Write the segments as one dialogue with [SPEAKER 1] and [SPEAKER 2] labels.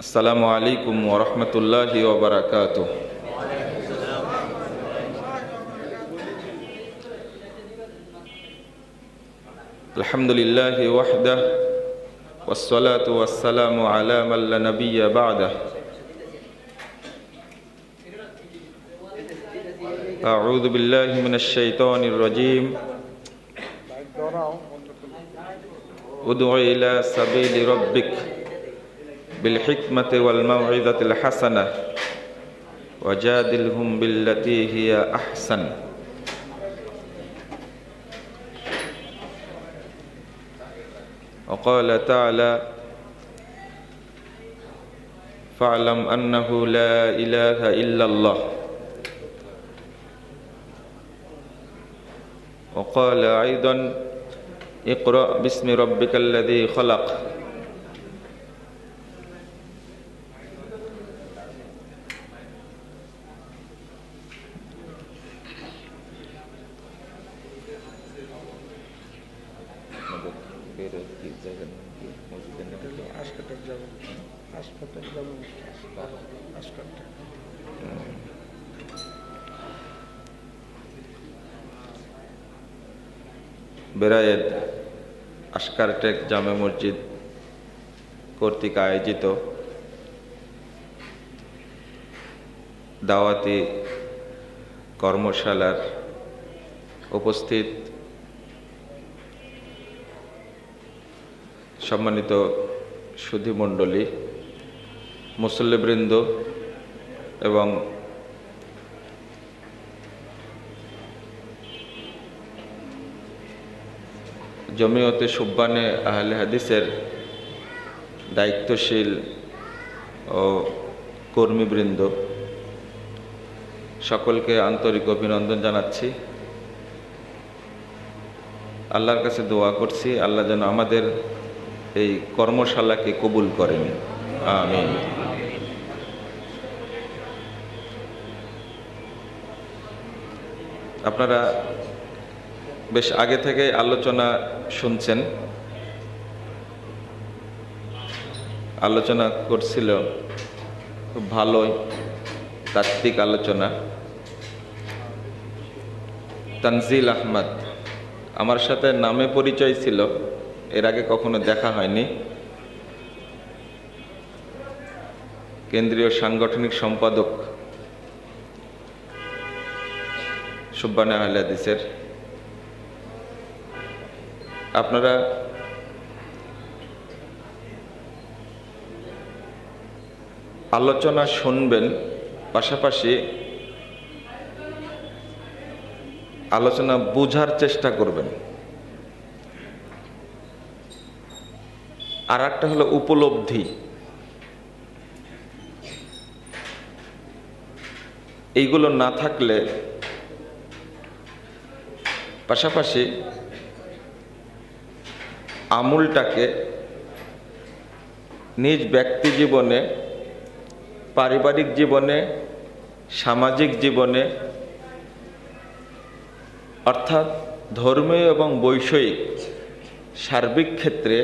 [SPEAKER 1] আসসালামু আলাইকুম ওয়া রাহমাতুল্লাহি ওয়া বারাকাতুহু। আলহামদুলিল্লাহি ওয়াহদাহু ওয়াসসালাতু ওয়াসসালামু আলা মান লা নাবিয়্যা বা'দাহু। আউযু বিল্লাহি মিনাশ শাইতানির রাজীম। উদউ ইলা সাবিলি রাব্বিক বিল হিকমাতি ওয়াল মাউইযাতিল হাসানাহ ওয়াজাদিলহুম বিল্লাতী হিয়া আহসান। وقال تعالى فاعلم أنه لا إله إلا الله وقال أيضا اقرأ باسم ربك الذي خلق বেরায়েত আশকারটেক জামে মসজিদ কর্তৃক আয়োজিত দাওয়াতি কর্মশালার উপস্থিত সম্মানিত সুধীমণ্ডলী, মুসল্লিবৃন্দ এবং জমিয়তে সুব্বানে আহলে হাদিসের দায়িত্বশীল ও কর্মীবৃন্দ, সকলকে আন্তরিক অভিনন্দন জানাচ্ছি। আল্লাহর কাছে দোয়া করছি আল্লাহ যেন আমাদের এই কর্মশালাকে কবুল করেন, আমিন। আপনারা বেশ আগে থেকে আলোচনা শুনছেন, আলোচনা করছিল, খুব ভালোই তাত্ত্বিক আলোচনা। তানজিল আহমদ আমার সাথে নামে পরিচয় ছিল, এর আগে কখনো দেখা হয়নি। কেন্দ্রীয় সাংগঠনিক সম্পাদক সুব্বানে আহলে হাদিসের। আপনারা আলোচনা শুনবেন, পাশাপাশি আলোচনা বুঝার চেষ্টা করবেন। আর একটা হলো উপলব্ধি। এইগুলো না থাকলে পাশাপাশি আমূলটাকে নিজ ব্যক্তি জীবনে, পারিবারিক জীবনে, সামাজিক জীবনে, অর্থাৎ ধর্মীয় এবং বৈষয়িক সার্বিক ক্ষেত্রে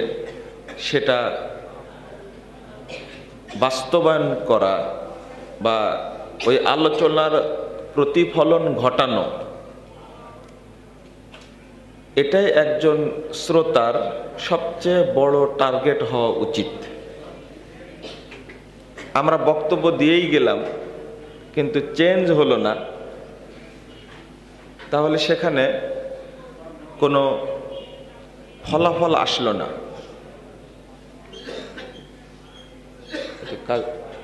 [SPEAKER 1] সেটা বাস্তবায়ন করা বা ওই আলোচনার প্রতিফলন ঘটানো, এটাই একজন শ্রোতার সবচেয়ে বড় টার্গেট হওয়া উচিত। আমরা বক্তব্য দিয়েই গেলাম কিন্তু চেঞ্জ হলো না, তাহলে সেখানে কোনো ফলাফল আসলো না।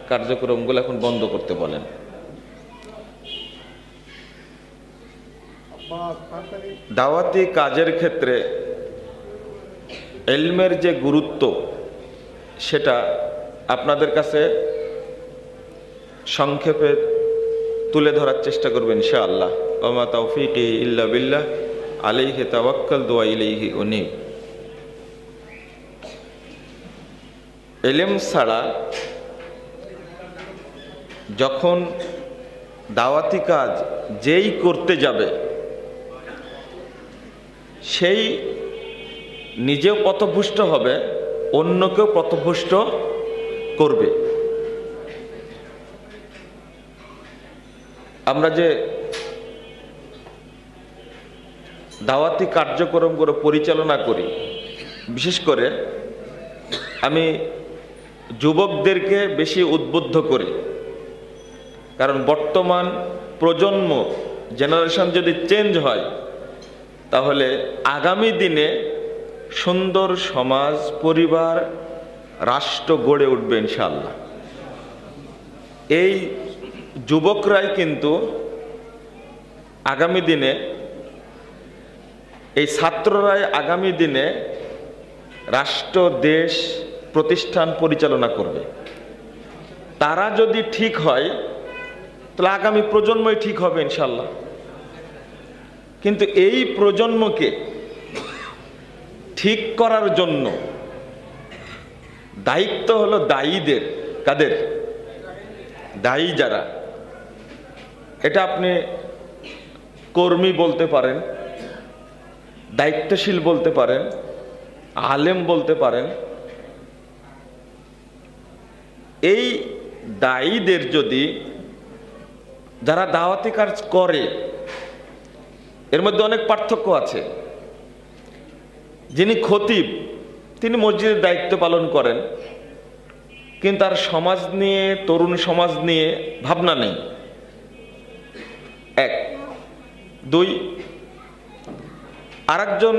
[SPEAKER 1] কার্যক্রমগুলো এখন বন্ধ করতে বলেন। দাওয়াতি কাজের ক্ষেত্রে ইলমের যে গুরুত্ব সেটা আপনাদের কাছে সংক্ষেপে তুলে ধরার চেষ্টা করবেন ইনশাআল্লাহ। ওয়া মা তাওফীকি ইল্লা বিল্লাহ আলাইহি তাওয়াক্কালতু ওয়া ইলাইহি উনীব। ইলম ছাড়া যখন দাওয়াতি কাজ যেই করতে যাবে সেই নিজেও পথভ্রষ্ট হবে, অন্যকেও পথভ্রষ্ট করবে। আমরা যে দাওয়াতি কার্যক্রমগুলো পরিচালনা করি, বিশেষ করে আমি যুবকদেরকে বেশি উদ্বুদ্ধ করি। কারণ বর্তমান প্রজন্ম, জেনারেশন যদি চেঞ্জ হয়, তাহলে আগামী দিনে সুন্দর সমাজ, পরিবার, রাষ্ট্র গড়ে উঠবে ইনশাআল্লাহ। এই যুবকরাই কিন্তু আগামী দিনে, এই ছাত্ররাই আগামী দিনে রাষ্ট্র, দেশ, প্রতিষ্ঠান পরিচালনা করবে। তারা যদি ঠিক হয় তাহলে আগামী প্রজন্মই ঠিক হবে ইনশাআল্লাহ। কিন্তু এই প্রজন্মকে ঠিক করার জন্য দায়িত্ব হলো দায়ীদের। কাদের? দায়ী যারা, এটা আপনি কর্মী বলতে পারেন, দায়িত্বশীল বলতে পারেন, আলেম বলতে পারেন। এই দায়ীদের যদি, যারা দাওয়াতি কাজ করে, এর মধ্যে অনেক পার্থক্য আছে। যিনি খতিব, তিনি মসজিদের দায়িত্ব পালন করেন, কিন্তু তার সমাজ নিয়ে, তরুণ সমাজ নিয়ে ভাবনা নেই। এক। দুই, আরেকজন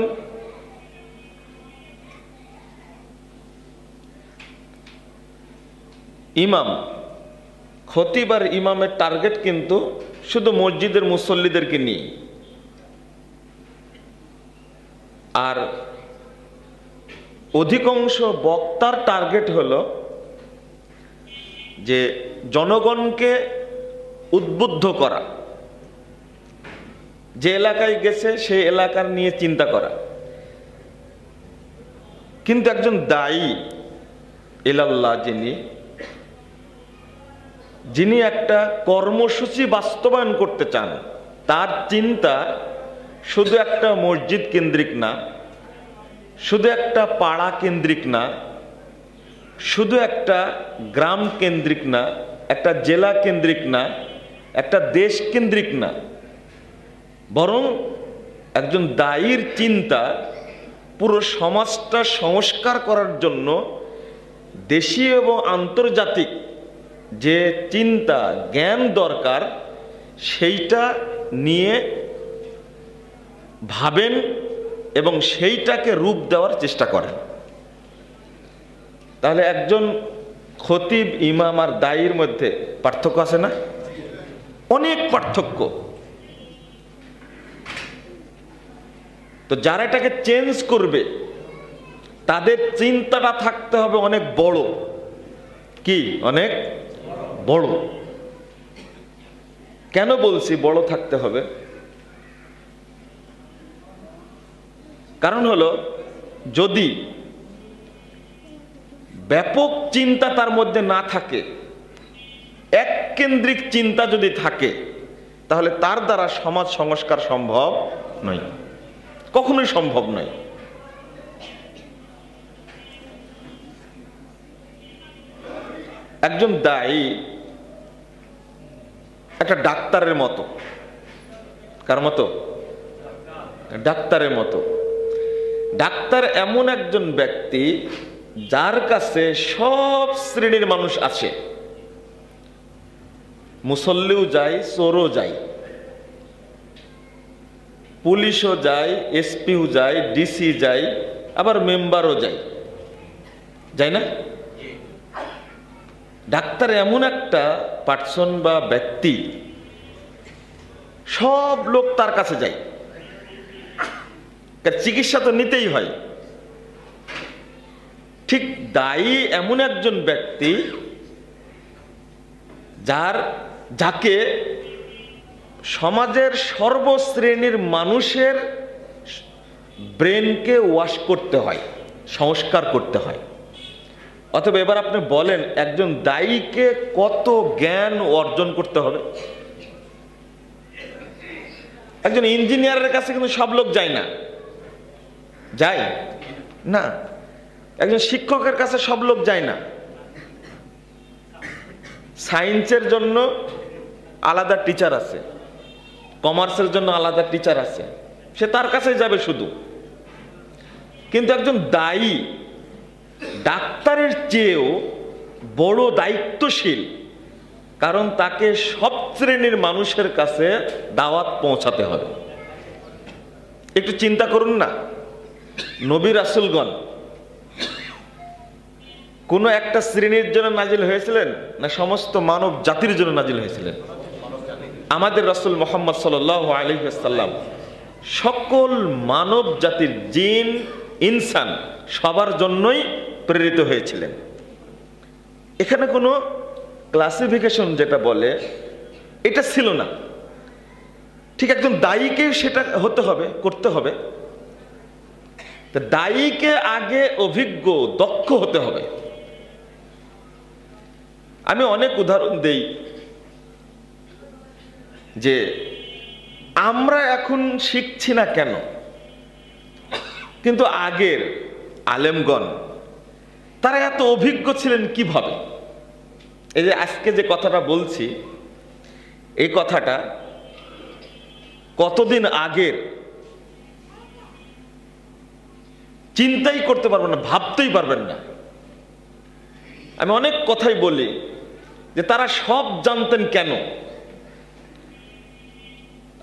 [SPEAKER 1] ইমাম, খতিব আর ইমামের টার্গেট কিন্তু শুধু মসজিদের মুসল্লিদেরকে নিয়ে, আর অধিকাংশ বক্তার টার্গেট হলো যে জনগণকে উদ্বুদ্ধ করা, যে এলাকায় গেছে সেই এলাকার নিয়ে চিন্তা করা। কিন্তু একজন দায়ী ইলাল্লাহ, যিনি একটা কর্মসূচি বাস্তবায়ন করতে চান, তার চিন্তা শুধু একটা মসজিদ কেন্দ্রিক না, শুধু একটা পাড়া কেন্দ্রিক না, শুধু একটা গ্রাম কেন্দ্রিক না, একটা জেলা কেন্দ্রিক না, একটা দেশ কেন্দ্রিক না, বরং একজন দায়ীর চিন্তা পুরো সমাজটা সংস্কার করার জন্য দেশীয় এবং আন্তর্জাতিক যে চিন্তা, জ্ঞান দরকার, সেইটা নিয়ে ভাবেন এবং সেইটাকে রূপ দেওয়ার চেষ্টা করেন। তাহলে একজন খতিব, ইমাম আর দায়ীর মধ্যে পার্থক্য আছে না? অনেক পার্থক্য। তো যারা এটাকে চেঞ্জ করবে, তাদের চিন্তাটা থাকতে হবে অনেক বড়। কি? অনেক বড়। কেন বলছি বড় থাকতে হবে? কারণ হলো, যদি ব্যাপক চিন্তা তার মধ্যে না থাকে, এক কেন্দ্রিক চিন্তা যদি থাকে, তাহলে তার দ্বারা সমাজ সংস্কার সম্ভব নয়, কখনোই সম্ভব নয়। একজন দায়ী একটা ডাক্তারের মতো। কার মতো? ডাক্তারের মতো। ডাক্তার এমন একজন ব্যক্তি যার কাছে সব শ্রেণীর মানুষ আসে। মুসল্লিও যায়, চোরও যায়, পুলিশও যায়, এসপিও যায়, ডিসি যায়, আবার মেম্বারও যায়, যায় না? ডাক্তার এমন একটা পার্সন বা ব্যক্তি, সব লোক তার কাছে যায়, চিকিৎসা তো নিতেই হয়। ঠিক দায়ী এমন একজন ব্যক্তি যাকে সমাজের সর্বশ্রেণীর মানুষের ব্রেনকে ওয়াশ করতে হয়, সংস্কার করতে হয়। অথবা এবার আপনি বলেন, একজন দায়ীকে কত জ্ঞান অর্জন করতে হবে? একজন ইঞ্জিনিয়ারের কাছে কিন্তু সব লোক যায় না, যায় না। একজন শিক্ষকের কাছে সব লোক যায় না। সায়েন্সের জন্য আলাদা টিচার আছে, কমার্সের জন্য আলাদা টিচার আছে, সে তার কাছে যাবে শুধু। কিন্তু একজন দায়ী ডাক্তারের চেয়েও বড় দায়িত্বশীল, কারণ তাকে সব শ্রেণীর মানুষের কাছে দাওয়াত পৌঁছাতে হবে। একটু চিন্তা করুন না, নবী রাসূলগণ কোনো একটা শ্রেণীর জন্য নাজিল হয়েছিলেন না সমস্ত মানব জাতির জন্য নাজিল হয়েছিলেন? আমাদের রাসূল মুহাম্মদ সাল্লাল্লাহু আলাইহি ওয়াসাল্লাম সকল মানব জাতির, জিন ইনসান সবার জন্যই প্রেরিত হয়েছিলেন। এখানে কোনো ক্লাসিফিকেশন যেটা বলে এটা ছিল না। ঠিক একজন দায়ীকে সেটা হতে হবে, করতে হবে। দায়ীকে আগে অভিজ্ঞ দক্ষ হতে হবে। আমি অনেক উদাহরণ দেই যে আমরা এখন শিখছি না কেন, কিন্তু আগের আলেমগণ তারা এত অভিজ্ঞ ছিলেন কিভাবে? এই যে আজকে যে কথাটা বলছি, এই কথাটা কতদিন আগের চিন্তাই করতে পারবেন না, ভাবতেই পারবেন না। আমি অনেক কথাই বলি যে তারা সব জানতেন কেন।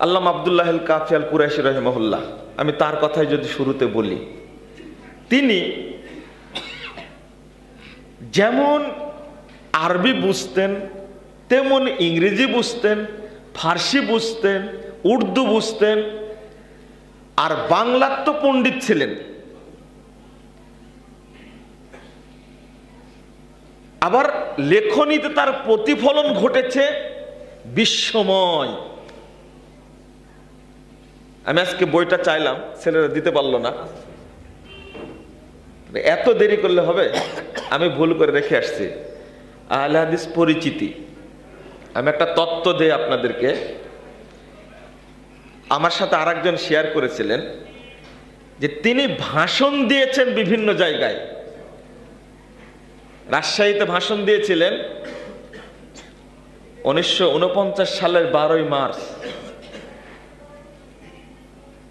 [SPEAKER 1] আল্লামা আব্দুল্লাহ আল কাফি আল কুরাইশি রাহিমাহুল্লাহ, আমি তার কথাই যদি শুরুতে বলি, তিনি যেমন আরবি বুঝতেন, তেমন ইংরেজি বুঝতেন, ফার্সি বুঝতেন, উর্দু বুঝতেন, আর বাংলার তো পণ্ডিত ছিলেন। আবার লেখনীতে তার প্রতিফলন ঘটেছে বিশ্বময়। আমি আজকে বইটা চাইলাম, ছেলেরা দিতে পারলো না। এত দেরি করলে হবে? আমি ভুল করে রেখে আসছি আহলে হাদিস পরিচিতি। আমি একটা তত্ত্ব দেই আপনাদেরকে। আমার সাথে আরেকজন শেয়ার করেছিলেন যে তিনি ভাষণ দিয়েছেন বিভিন্ন জায়গায়। রাজশাহীতে ভাষণ দিয়েছিলেন 1949 সালের 12ই মার্চ।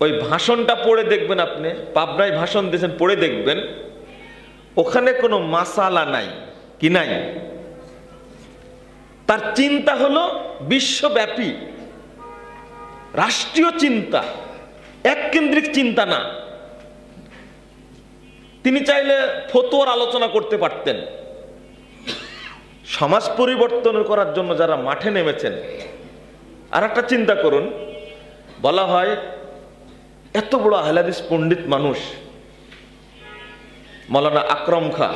[SPEAKER 1] ওই ভাষণটা পড়ে দেখবেন, আপনি পাবনায় ভাষণ দিয়েছেন, পড়ে দেখবেন ওখানে কোনো মাসালা নাই, কি নাই। তার চিন্তা হলো বিশ্বব্যাপী, রাষ্ট্রীয় চিন্তা, এককেন্দ্রিক চিন্তা না। তিনি চাইলে ফতোয়ার আলোচনা করতে পারতেন। সমাজ পরিবর্তন করার জন্য যারা মাঠে নেমেছেন, আর একটা চিন্তা করুন, বলা হয় এত বড় আহলে হাদিস পণ্ডিত মানুষ মাওলানা আকরাম খাঁ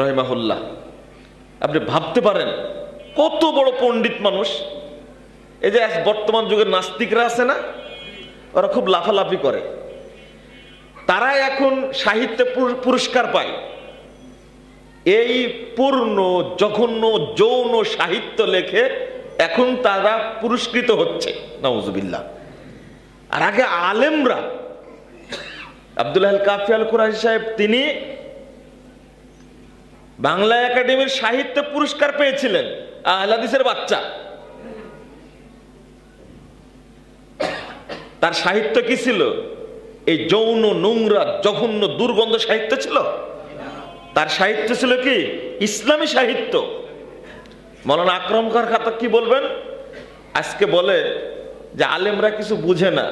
[SPEAKER 1] রহিমাহুল্লাহ, আপনি ভাবতে পারেন কত বড় পণ্ডিত মানুষ। এই যে বর্তমান যুগের নাস্তিকরা আছে না, ওরা খুব লাফালাফি করে, তারা এখন সাহিত্যে পুরস্কার পায়। এই পূর্ণ জঘন্য যৌন সাহিত্য লেখে এখন তারা পুরস্কৃত হচ্ছে, নাউজুবিল্লাহ। আর আগে আলেমরা, আব্দুল্লাহ আল কাফি আল কুরাইশি সাহেব, তিনি বাংলা একাডেমির সাহিত্য পুরস্কার পেয়েছিলেন, আহলে হাদিসের বাচ্চা। তার সাহিত্য কি ছিল? এই যৌন, নোংরা, জঘন্য, দুর্গন্ধ সাহিত্য ছিল? তার সাহিত্য ছিল কি? ইসলামী সাহিত্য। মাওলানা আকরাম খাঁর কথা কি বলবেন? আজকে বলে যে আলেমরা কিছু বুঝে না।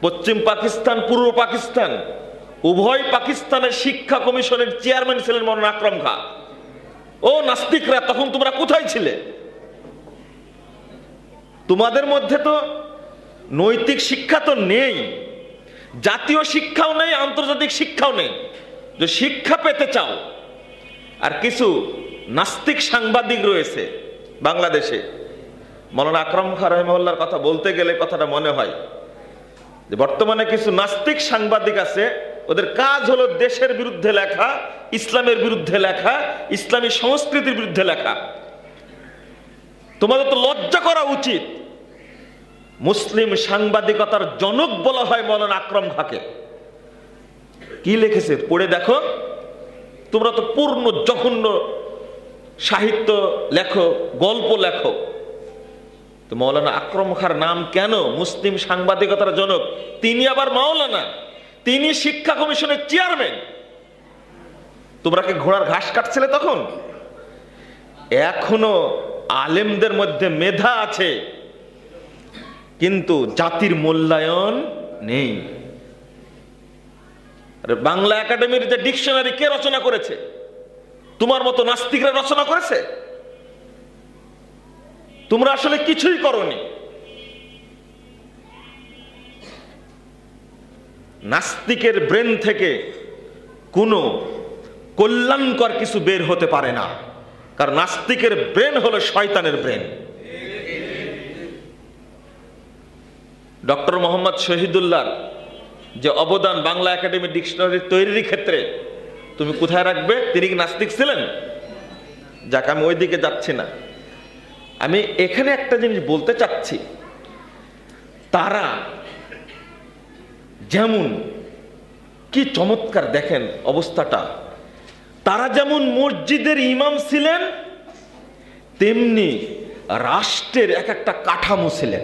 [SPEAKER 1] পশ্চিম পাকিস্তান, পূর্ব পাকিস্তান, উভয় পাকিস্তানের শিক্ষা কমিশনের চেয়ারম্যান ছিলেন মাওলানা আকরাম খাঁ। ও নাস্তিকরা, তখন তোমরা কোথায় ছিলে? তোমাদের মধ্যে তো নৈতিক শিক্ষা তো নেই, জাতীয় শিক্ষাও নেই, আন্তর্জাতিক শিক্ষাও নেই। যে শিক্ষা পেতে চাও, আর কিছু নাস্তিক সাংবাদিক রয়েছে বাংলাদেশে। মাওলানা আকরাম খাঁ রাহিমাহুল্লাহর কথা বলতে গেলে কথাটা মনে হয় যে বর্তমানে কিছু নাস্তিক সাংবাদিক আছে, ওদের কাজ হলো দেশের বিরুদ্ধে লেখা, ইসলামের বিরুদ্ধে লেখা, ইসলামী সংস্কৃতির বিরুদ্ধে লেখা। তোমাদের তো লজ্জা করা উচিত। মুসলিম সাংবাদিকতার জনক বলা হয় মাওলানা আকরাম খাঁকে। কি লিখেছে পড়ে দেখো। তোমরা তো পূর্ণ জঘন্য সাহিত্য লেখো, গল্প লেখো। তো মৌলানা আকরম খাঁর নাম কেন? মুসলিম সাংবাদিকতার জনক, তিনি আবার মাওলানা, তিনি শিক্ষা কমিশনের চেয়ারম্যান। তোমরা কি ঘোড়ার ঘাস কাটছিলে তখন? এখনো আলেমদের মধ্যে মেধা আছে, কিন্তু জাতির মূল্যায়ন নেই। বাংলা একাডেমির যে ডিকশনারি কে রচনা করেছে? তোমার মতো নাস্তিকরা রচনা করেছে? তোমরা আসলে কিছুই করনি। নাস্তিকের ব্রেন থেকে কোনো কল্যাণকর কিছু বের হতে পারে না, কারণ নাস্তিকের ব্রেন হলো শয়তানের ব্রেন। ডক্টর মোহাম্মদ শহীদুল্লাহর যে অবদান বাংলা একাডেমি ডিকশনারি তৈরির ক্ষেত্রে, তুমি কোথায় রাখবে? তিনি কি নাস্তিক ছিলেন? যাক, আমি ওই দিকে যাচ্ছি না। আমি এখানে একটা জিনিস বলতে চাচ্ছি, তারা যেমন কি চমৎকার, দেখেন অবস্থাটা, তারা যেমন মসজিদের ইমাম ছিলেন, তেমনি রাষ্ট্রের এক একটা কাঠামো ছিলেন।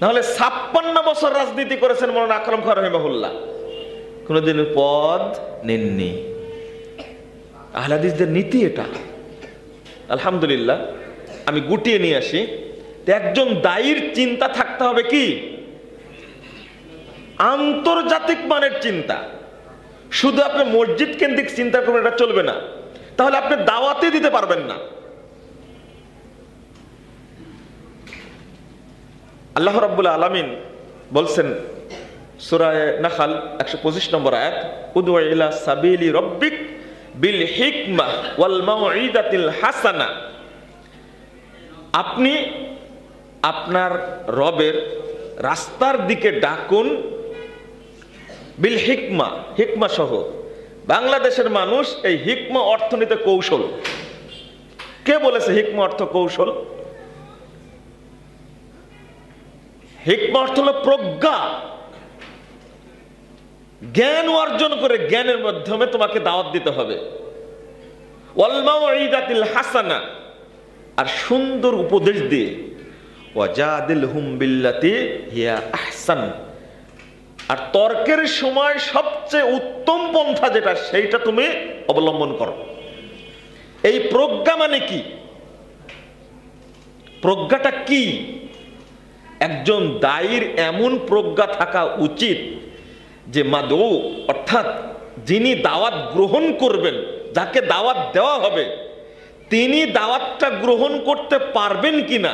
[SPEAKER 1] নাহলে 56 বছর রাজনীতি করেছেন মৌলানা আকরম খাঁ রাহিমাহুল্লাহ, কোনদিন পদ নেননি। আহলে হাদিসদের নীতি এটা। আলহামদুলিল্লাহ, আমি গুটিয়ে নিয়ে আসি। একজন দায়ীর চিন্তা থাকতে হবে কি? আন্তর্জাতিক মানের চিন্তা। শুধু আপনি মসজিদ কেন্দ্রিক চিন্তা করবেন, এটা চলবে না। তাহলে আপনি দাওয়াতে দিতে পারবেন না। আল্লাহ রাব্বুল আলামিন বলছেন সূরা নাহল 125 নম্বর আয়াত, উদউ ইলা সাবিলি রাব্বিক বিল হিকমাহ ওয়াল মাউইদাতিল হাসানা। আপনি আপনার রবের রাস্তার দিকে ডাকুন, বিল হিকমা, হিকমা সহ। বাংলাদেশের মানুষ এই হিকমা অর্থ নিতে কৌশল। কে বলেছে হিকমা অর্থ কৌশল? হিকমা অর্থ হলো প্রজ্ঞা, জ্ঞান অর্জন করে জ্ঞানের মাধ্যমে তোমাকে দাওয়াত দিতে হবে। ওয়াল মাউইদাতিল হাসানা, আর সুন্দর উপদেশ দিয়ে, ওয়াজাদিলহুম বিল্লাতি হিয়া আহসান, আর তর্কের সময় সবচেয়ে উত্তম পন্থা যেটা, সেইটা তুমি অবলম্বন করো। এই প্রজ্ঞা মানে কি? প্রজ্ঞাটা কি? একজন দায়ীর এমন প্রজ্ঞা থাকা উচিত যে মাদউ, অর্থাৎ যিনি দাওয়াত গ্রহণ করবেন, যাকে দাওয়াত দেওয়া হবে, তিনি দাওয়াতটা গ্রহণ করতে পারবেন কিনা,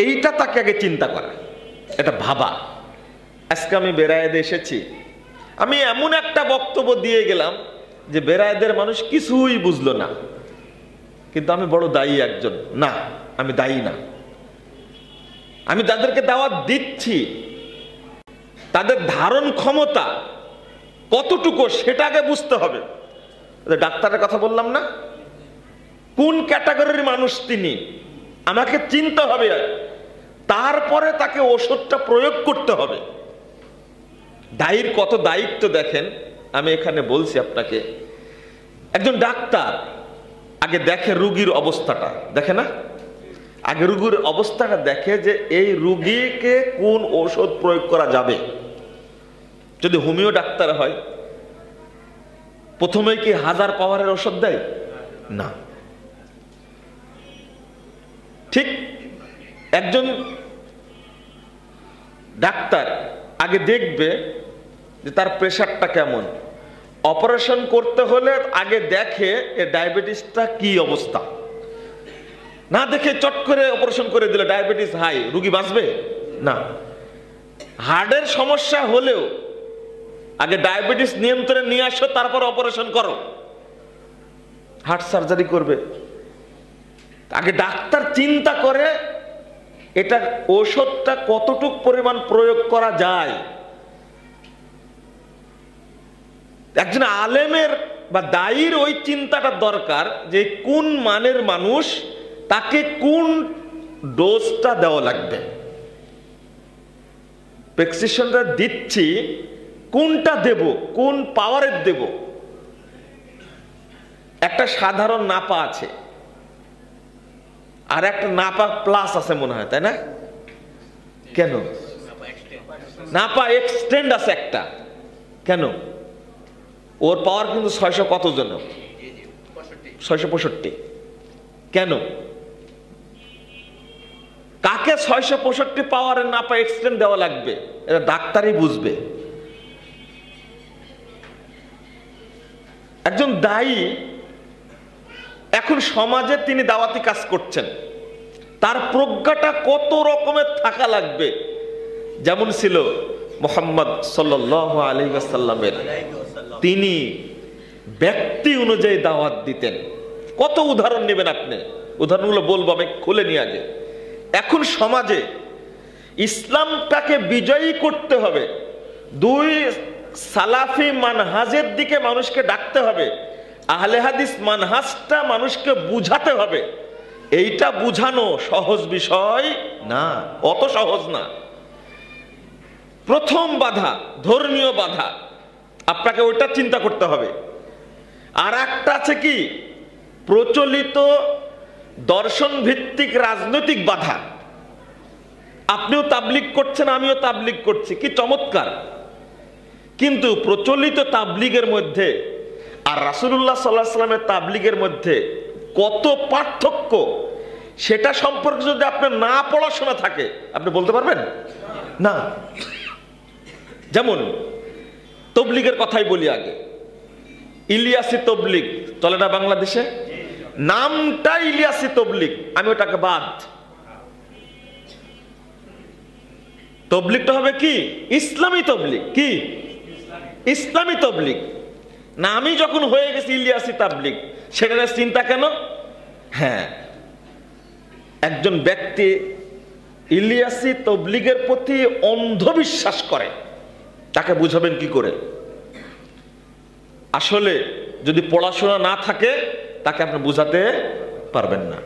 [SPEAKER 1] এইটা তাকে আগে চিন্তা করা, এটা ভাবা। আজকে আমি বেরায়েদে এসেছি, আমি এমন একটা বক্তব্য দিয়ে গেলাম যে বেরায়েদের মানুষ কিছুই বুঝলো না, কিন্তু আমি বড় দায়ী একজন। না, আমি দায়ী না। আমি তাদেরকে দাওয়াত দিচ্ছি, তাদের ধারণ ক্ষমতা কতটুকু সেটা আগে বুঝতে হবে। ডাক্তারের কথা বললাম না, কোন ক্যাটাগরির মানুষ তিনি, আমাকে চিনতে হবে, তারপরে তাকে ওষুধটা প্রয়োগ করতে হবে। দায়ীর কত দায়িত্ব দেখেন। আমি এখানে বলছি আপনাকে, একজন ডাক্তার আগে দেখে রুগীর অবস্থাটা, দেখে না? আগে রুগীর অবস্থাটা দেখে যে এই রুগীকে কোন ঔষধ প্রয়োগ করা যাবে। যদি হোমিও ডাক্তার হয়, প্রথমে কি 1000 পাওয়ারের ওষুধ দেয়? না। ঠিক একজন ডাক্তার আগে দেখবে যে তার প্রেশারটা কেমন। অপারেশন করতে হলে আগে দেখে এর ডায়াবেটিসটা কি অবস্থা। না দেখে চট করে অপারেশন করে দিলে ডায়াবেটিস হাই, রুগী বাঁচবে না। হার্টের সমস্যা হলেও আগে ডায়াবেটিস নিয়ন্ত্রণে নিয়ে আসো, তারপর অপারেশন করো। হার্ট সার্জারি করবে, আগে ডাক্তার চিন্তা করে এটা ওষুধটা কতটুক পরিমাণ প্রয়োগ করা যায়। একজন আলেমের বা দায়ীর ওই চিন্তাটা দরকার যে কোন মানের মানুষ, তাকে কোন ডোজটা দেওয়া লাগবে। প্রেসক্রিপশনটা দিচ্ছি, কোনটা দেব, কোন পাওয়ারের দেব। একটা সাধারণ নাপা আছে, আর একটা নাপা প্লাস আছে মনে হয়, তাই না? কেন? নাপা এক্সটেন্ড আছে একটা, কেন? ওর পাওয়ার কিন্তু 600 কত জন, 665। কেন? কাকে 665 পাওয়ারের নাপা এক্সটেন্ড দেওয়া লাগবে এটা ডাক্তারই বুঝবে। একজন দায়ী এখন সমাজে তিনি দাওয়াতি কাজ করছেন, তার প্রজ্ঞাটা কত রকমের থাকা লাগবে। যেমন ছিল মুহাম্মদ সাল্লাল্লাহু আলাইহি ওয়াসাল্লামের, তিনি ব্যক্তি অনুযায়ী দাওয়াত দিতেন। কত উদাহরণ নেবেন আপনি, উদাহরণগুলো বলবো, আমি খুলে নিয়ে আগে। এখন সমাজে ইসলামটাকে বিজয়ী করতে হবে, দুই সালাফি মানহাজের দিকে মানুষকে ডাকতে হবে, আহলে হাদিস মানহাজটা মানুষকে বুঝাতে হবে। এইটা বুঝানো সহজ বিষয় না, অত সহজ না। প্রথম বাধা ধর্মীয় বাধা, আপনাকে ওইটা চিন্তা করতে হবে। আর একটা আছে কি, প্রচলিত দর্শন ভিত্তিক রাজনৈতিক বাধা। আপনিও তাবলিগ করছেন, আমিও তাবলিগ করছি, কি চমৎকার। কিন্তু প্রচলিত তাবলিগের মধ্যে আর রাসূলুল্লাহ সাল্লাল্লাহু আলাইহি ওয়াসাল্লামের তাবলিগের মধ্যে কত পার্থক্য, সেটা সম্পর্কে যদি আপনার না পড়াশোনা থাকে আপনি বলতে পারবেন না। যেমন তবলিগের কথাই বলি আগে, ইলিয়াসি তবলিগ চলে না বাংলাদেশে, নামটা ইলিয়াসি তবলিগ, আমি ওটাকে বাদ। তবলিগটা হবে কি ইসলামী তবলিগ, কি ইসলামী তবলিগ। না আমি যখন হয়ে গেছি ইলিয়াসি তাবলিগ, সেখানে চিন্তা কেন? হ্যাঁ, একজন ব্যক্তি ইলিয়াসি তবলিগের প্রতি অন্ধবিশ্বাস করে, তাকে বুঝাবেন কি করে? আসলে যদি পড়াশোনা না থাকে তাকে আপনি বুঝাতে পারবেন না।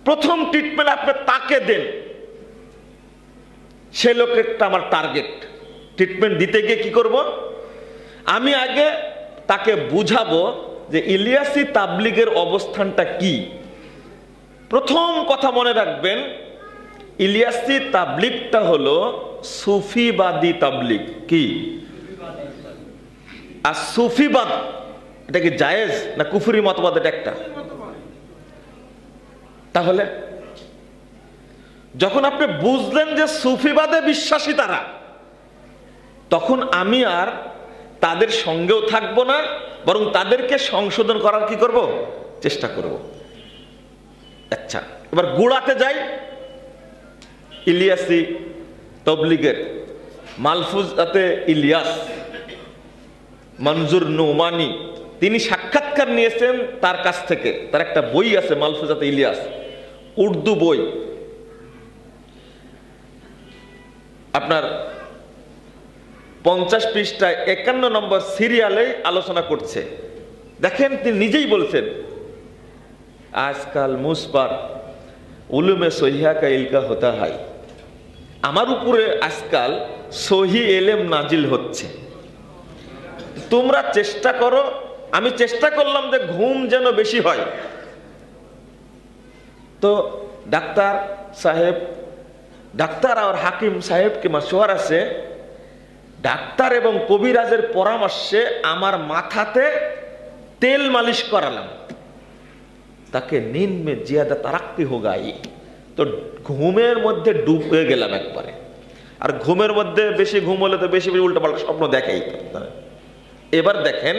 [SPEAKER 1] প্রথম ট্রিটমেন্ট আপনি তাকে দেন, সে লোকটা আমার টার্গেট। ট্রিটমেন্ট দিতে গিয়ে কি করব? আমি আগে তাকে বুঝাবো যে ইলিয়াসি তাবলিগের অবস্থানটা কি। প্রথম কথা মনে রাখবেন, ইলিয়াসি তাবলিগটা হলো সুফিবাদী তাবলিগ। কি? আর সুফিবাদ এটা কি জায়েজ না কুফরি মতবাদ? এটা একটা। তাহলে যখন আপনি বুঝলেন যে সুফিবাদে বিশ্বাসী তারা, তখন আমি আর তাদের সঙ্গেও থাকবো না, বরং তাদেরকে সংশোধন করার কি করব? চেষ্টা করব। আচ্ছা, এবার গোড়াতে যাই। ইলিয়াসি তবলিগের মালফুজাতে ইলিয়াস মনজুর নোমানি, তিনি সাক্ষাৎকার নিয়েছেন তার কাছ থেকে। তার একটা বই আছে মালফুজাতে ইলিয়াস, উর্দু বই, আপনার 50 পৃষ্ঠায় 51 নম্বর সিরিয়ালে আলোচনা করছে। দেখেন, তিনি নিজেই বলছেন, আজকাল মুসবার উলুমে সহিহা কা ইলকা হতা হয়, আমার উপরে আজকাল সহি এলেম নাজিল হচ্ছে, তোমরা চেষ্টা করো। আমি চেষ্টা করলাম যে ঘুম যেন বেশি হয়। তো ডাক্তার সাহেব, ডাক্তার আর হাকিম সাহেবকে মাশওয়ারা আছে, ডাক্তার এবং কবিরাজের পরামর্শে আমার মাথাতে তেল মালিশ করালাম, তাকে নীন্দ মে জিয়াদা তারাক্কি হোগাই। তো ঘুমের মধ্যে ডুবে গেলাম একবারে। আর ঘুমের মধ্যে বেশি ঘুম হলে তো বেশি বেশি উল্টোপাল্টা স্বপ্ন দেখাই। এবার দেখেন,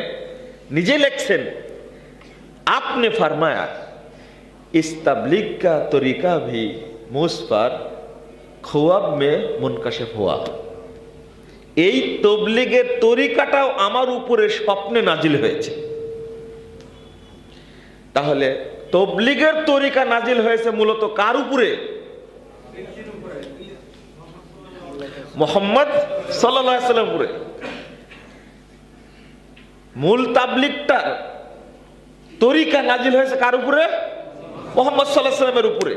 [SPEAKER 1] নিজে লিখছেন, আপনি ফরমায়া इस तबलीग का तरीका भी मुझ पर ख्वाब में मुनकशिफ हुआ। এই তবলিগের তরিকাটাও আমার উপরে স্বপ্নে নাজিল হয়েছে। তাহলে তবলিগের তরিকা নাজিল হয়েছে মূলত কার উপরে? মুহাম্মদ সাল্লাল্লাহু আলাইহি ওয়াসাল্লামের উপরে। মূল তাবলিগটার তরিকা নাজিল হয়েছে কার উপরে? মুহাম্মদ সাল্লাল্লাহু আলাইহি ওয়াসাল্লামের উপরে।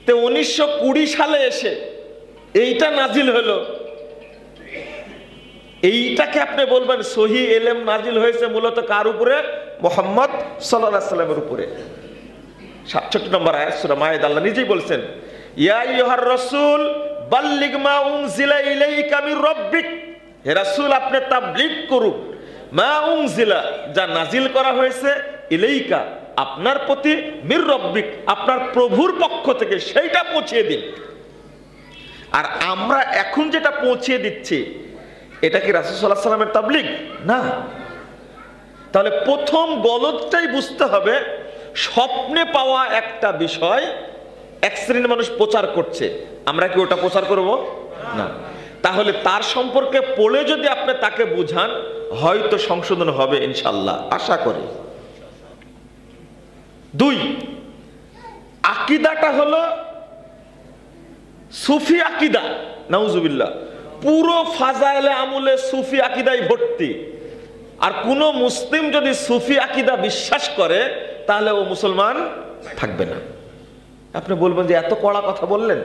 [SPEAKER 1] তো 1920 সালে এসে এইটা নাজিল হলো, এইটাকে আপনি বলবেন সহি এলেম নাজিল হয়েছে মূলত কার উপরে? মুহাম্মদ সাল্লাল্লাহু আলাইহি সাল্লামের উপরে। ৬৭ নম্বর আয়াত সূরা মায়েদা, আল্লাহ নিজেই বলছেন, ইয়া আইয়ুহার রাসূল বাল্লিগ মা উনজিলা ইলাইকা মির রাব্বিক, হে রাসূল আপনি তাবলীগ করুন, মা উনজিলা যা নাজিল করা হয়েছে, ইলাইকা আপনার প্রতি, মির রাব্বিক আপনার প্রভুর পক্ষ থেকে, সেইটা পৌঁছিয়ে দিন। আর আমরা এখন যেটা পৌঁছিয়ে দিচ্ছি এটা কি রাসূল সাল্লাল্লাহু আলাইহি সাল্লামের তাবলীগ? না। তাহলে প্রথম গলতটাই বুঝতে হবে, স্বপ্নে পাওয়া একটা বিষয় এক শ্রেণীর মানুষ প্রচার করছে, আমরা কি ওটা প্রচার করব? না। তাহলে তার সম্পর্কে পড়ে যদি আপনি তাকে বুঝান, হয়তো সংশোধন হবে ইনশাআল্লাহ, আশা করি। 2, আকীদাটা হলো সুফি আকীদা, নাউজুবিল্লাহ। পুরো ফাজাইলে আমলে সুফি আকীদায় ভর্তি। আর কোন মুসলিম যদি সুফি আকীদা বিশ্বাস করে তাহলে ও মুসলমান থাকবে না। আপনি বলবেন যে এত কড়া কথা বললেন।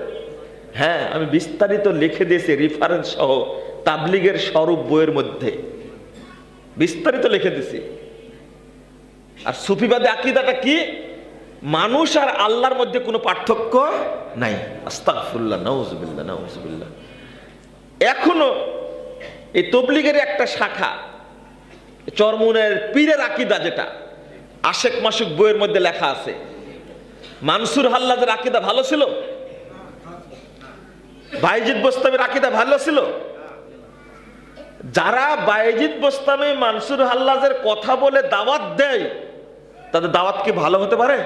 [SPEAKER 1] হ্যাঁ, আমি বিস্তারিত লিখে দিয়েছি রেফারেন্স সহ তাবলীগের স্বরূপ বইয়ের মধ্যে বিস্তারিত লিখে দিয়েছি। আর সুফিবাদী আকীদাটা কি? মানুষ আর আল্লাহর মধ্যে কোনো পার্থক্য নাই। আস্তাগফিরুল্লাহ, নাউজুবিল্লাহ, নাউজুবিল্লাহ। এখনো এই তাবলীগের একটা শাখা, চরমুনের পীরের আকীদা, যেটা আশেক মাসুক বইয়ের মধ্যে লেখা আছে, মানসুর হাল্লাজের আকীদা ভালো ছিল? বায়েজিদ বোস্তামির আকীদা ভালো ছিল? যারা বায়েজিদ বোস্তামি মানসুর হাল্লাজের কথা বলে দাওয়াত দেয়, তাদের দাওয়াত কি ভালো হতে পারে?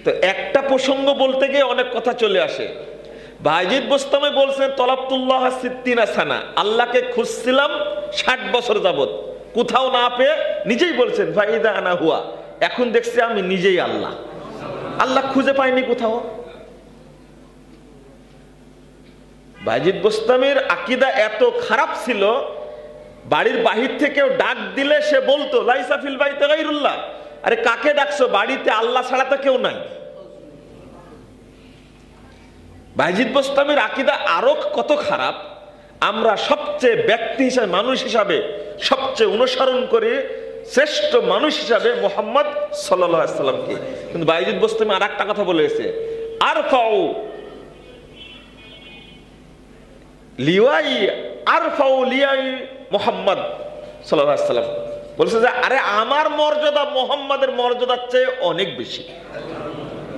[SPEAKER 1] তো একটা প্রসঙ্গ বলতে গিয়ে অনেক কথা চলে আসে। বায়েজিদ বোস্তামি বলছেন তলাবতুল্লাহ সিত্তিনা সানা, আল্লাহকে খুঁজছিলাম 60 বছর যাবত, কোথাও না পেয়ে নিজেই বলছেন ফাইদা আনা হুয়া, এখন দেখছি আমি নিজেই আল্লাহ। আল্লাহ খুঁজে পাইনি কোথাও। বায়েজিদ বোস্তামির আকীদা এত খারাপ ছিল, বাড়ির বাহির থেকেও ডাক দিলে সে বলতো লাইসা ফিল বাইতি গায়রুল্লাহ, আরে কাকে ডাকছো, বাড়িতে আল্লাহ ছাড়া তো কেউ নাই। বায়েজিদ বোস্তামির আকীদা আরো কত খারাপ। আমরা সবচেয়ে ব্যক্তি হিসাবে, মানুষ হিসাবে সবচেয়ে অনুসরণ করি শ্রেষ্ঠ মানুষ হিসাবে মুহাম্মদ সাল্লাল্লাহু আলাইহি সাল্লামকে। কিন্তু বায়েজিদ বোস্তামি আর একটা কথা বলেছে, আরফাউ লিওয়াই, আরফাউ লিয়াই মুহাম্মদ সাল্লাল্লাহু আলাইহি সাল্লাম বলছে যে আরে আমার মর্যাদা মুহাম্মাদের মর্যাদার চেয়ে অনেক বেশি।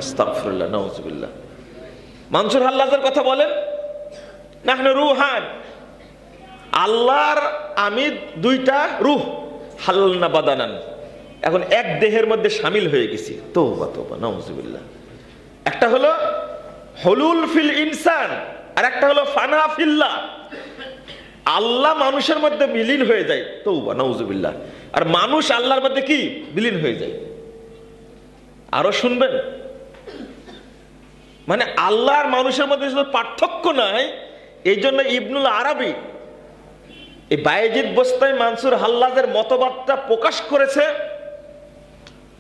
[SPEAKER 1] আস্তাগফিরুল্লাহ, নাউজুবিল্লাহ। মানসুর হাল্লাজের কথা বলেন, নাহনু রুহান, আল্লাহর আমি দুইটা রূহ, হাল্লালনা বাদানান, এখন এক দেহের মধ্যে শামিল হয়ে গেছি। তওবা তওবা, নাউজুবিল্লাহ। একটা হলো হুলুল ফিল ইনসান, আর একটা হলো ফানা ফিল্লাহ, আল্লাহ মানুষের মধ্যে বিলীন হয়ে যায়। তওবা, নাউজুবিল্লাহ। আর মানুষ আল্লাহর মধ্যে কি বিলীন হয়ে যায়। আরো শুনবেন, মানে আল্লাহ আর মানুষের মধ্যে পার্থক্য নাই। এই জন্য ইবনুল আরাবি এই বায়েজিদ বোস্তামি মানসুর হাল্লাজের মতবাদটা প্রকাশ করেছে।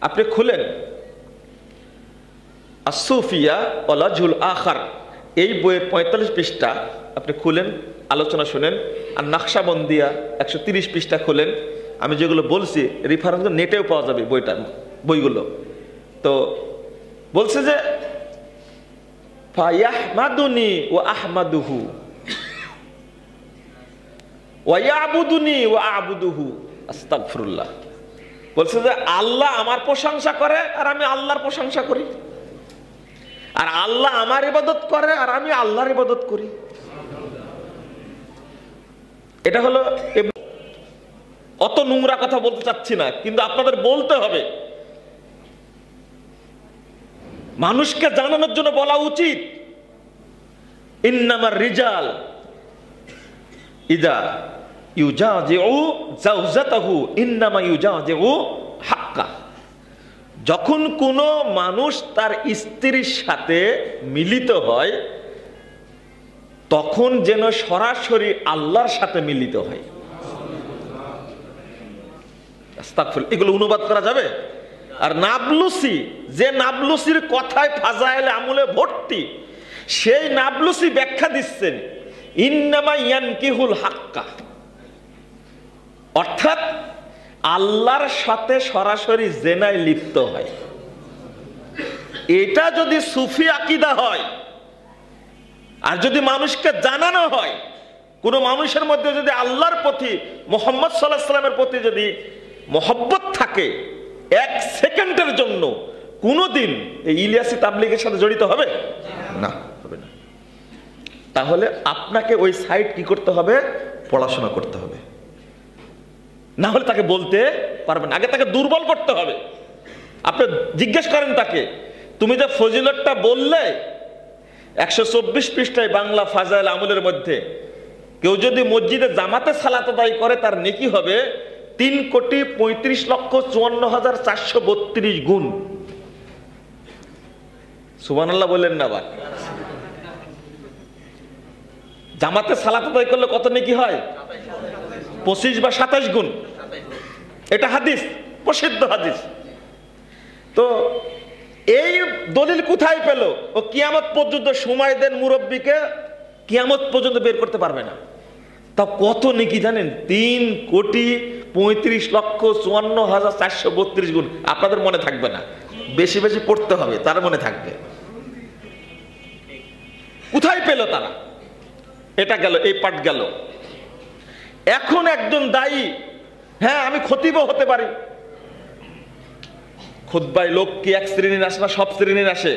[SPEAKER 1] আপনি খুলেন আসুফিয়া ওয়ালাজুল আখার, এই বইয়ের 45 পৃষ্ঠা আপনি খুলেন, আলোচনা শুনেন। আর নকশাবন্দিয়া 130 পৃষ্ঠা খুলেন। আমি যেগুলো বলছি রেফারেন্স নেটেও পাওয়া যাবে বইগুলো। তো বলছে যে ফায়াহমাদুনি ওয়া আহমাদুহু ওয়া ইয়াবুদুনি ওয়া আবুদুহু। আস্তাগফিরুল্লাহ। বলছে যে আল্লাহ আমার প্রশংসা করে আর আমি আল্লাহর প্রশংসা করি, আর আল্লাহ আমার ইবাদত করে আর আমি আল্লাহর ইবাদত করি। এটা হলো, অত নোংরা কথা বলতে চাচ্ছি না, কিন্তু আপনাদের বলতে হবে, মানুষকে জানানোর জন্য বলা উচিত। ইন্নামার রিজাল ইদা ইউজাজিউ জাওজাতাহু ইন্নামা ইউজাজিউ হাক্কা। যখন কোনো মানুষ তার স্ত্রীর সাথে মিলিত হয় তখন যেন সরাসরি আল্লাহর সাথে মিলিত হয়। আস্তাগফিরুল্লাহ। এগুলো অনুবাদ করা যাবে? আর নাবলুসি, যে নাবলুসির কথায় ফাজাইলে আমলে ভর্তি, সেই নাবলুসি ব্যাখ্যা দিচ্ছেন ইন্নামা ইয়ানকিহুল হাক্কা, অর্থাৎ আল্লাহর সাথে সরাসরি জেনায় লিপ্ত হয়। এটা যদি সুফি আকীদা হয়, আর যদি মানুষকে জানানো হয়, কোন মানুষের মধ্যে যদি আল্লাহর প্রতি, মুহাম্মদ সাল্লাল্লাহু আলাইহি ওয়াসাল্লামের প্রতি যদি মহব্বত থাকে, এক সেকেন্ডের জন্য কোনোদিন এই ইলিয়াসি তাবলীগের সাথে জড়িত হবে না, হবে না। তাহলে আপনাকে ওই সাইড কি করতে হবে? পড়াশোনা করতে হবে, না হলে তাকে বলতে পারবেন। আগে তাকে দুর্বল করতে হবে। আপনি জিজ্ঞেস করেন তাকে, তুমি যে ফজিলতটা বললে 124 পৃষ্ঠায় বাংলা ফাজাইল আমলের মধ্যে, কেউ যদি মসজিদে জামাতে সালাত আদায় করে তার নেকি হবে 3,35,54,432 গুণ। সুবহানাল্লাহ বললেন না? আবার জামাতে সালাত আদায় করলে কত নেকি হয়? 25 বা 27 গুণ। এটা হাদিস, প্রসিদ্ধ হাদিস। তো এই দলিল কোথায় পেল? ও কিয়ামত পর্যন্ত সময় দেন মুরব্বীকে, কিয়ামত পর্যন্ত বের করতে পারবে না। তা কত নেকি জানেন? 3,35,54,432 গুণ। আপনাদের মনে থাকবে না, বেশি বেশি পড়তে হবে, তার মনে থাকবে। কোথায় পেল তারা? এটা গেল, এই পাঠ গেল। এখন একজন দায়ী, হ্যাঁ আমি খতিবও হতে পারি। খুতবায় লোক কি এক শ্রেণীর আসে না সব শ্রেণীর আসে?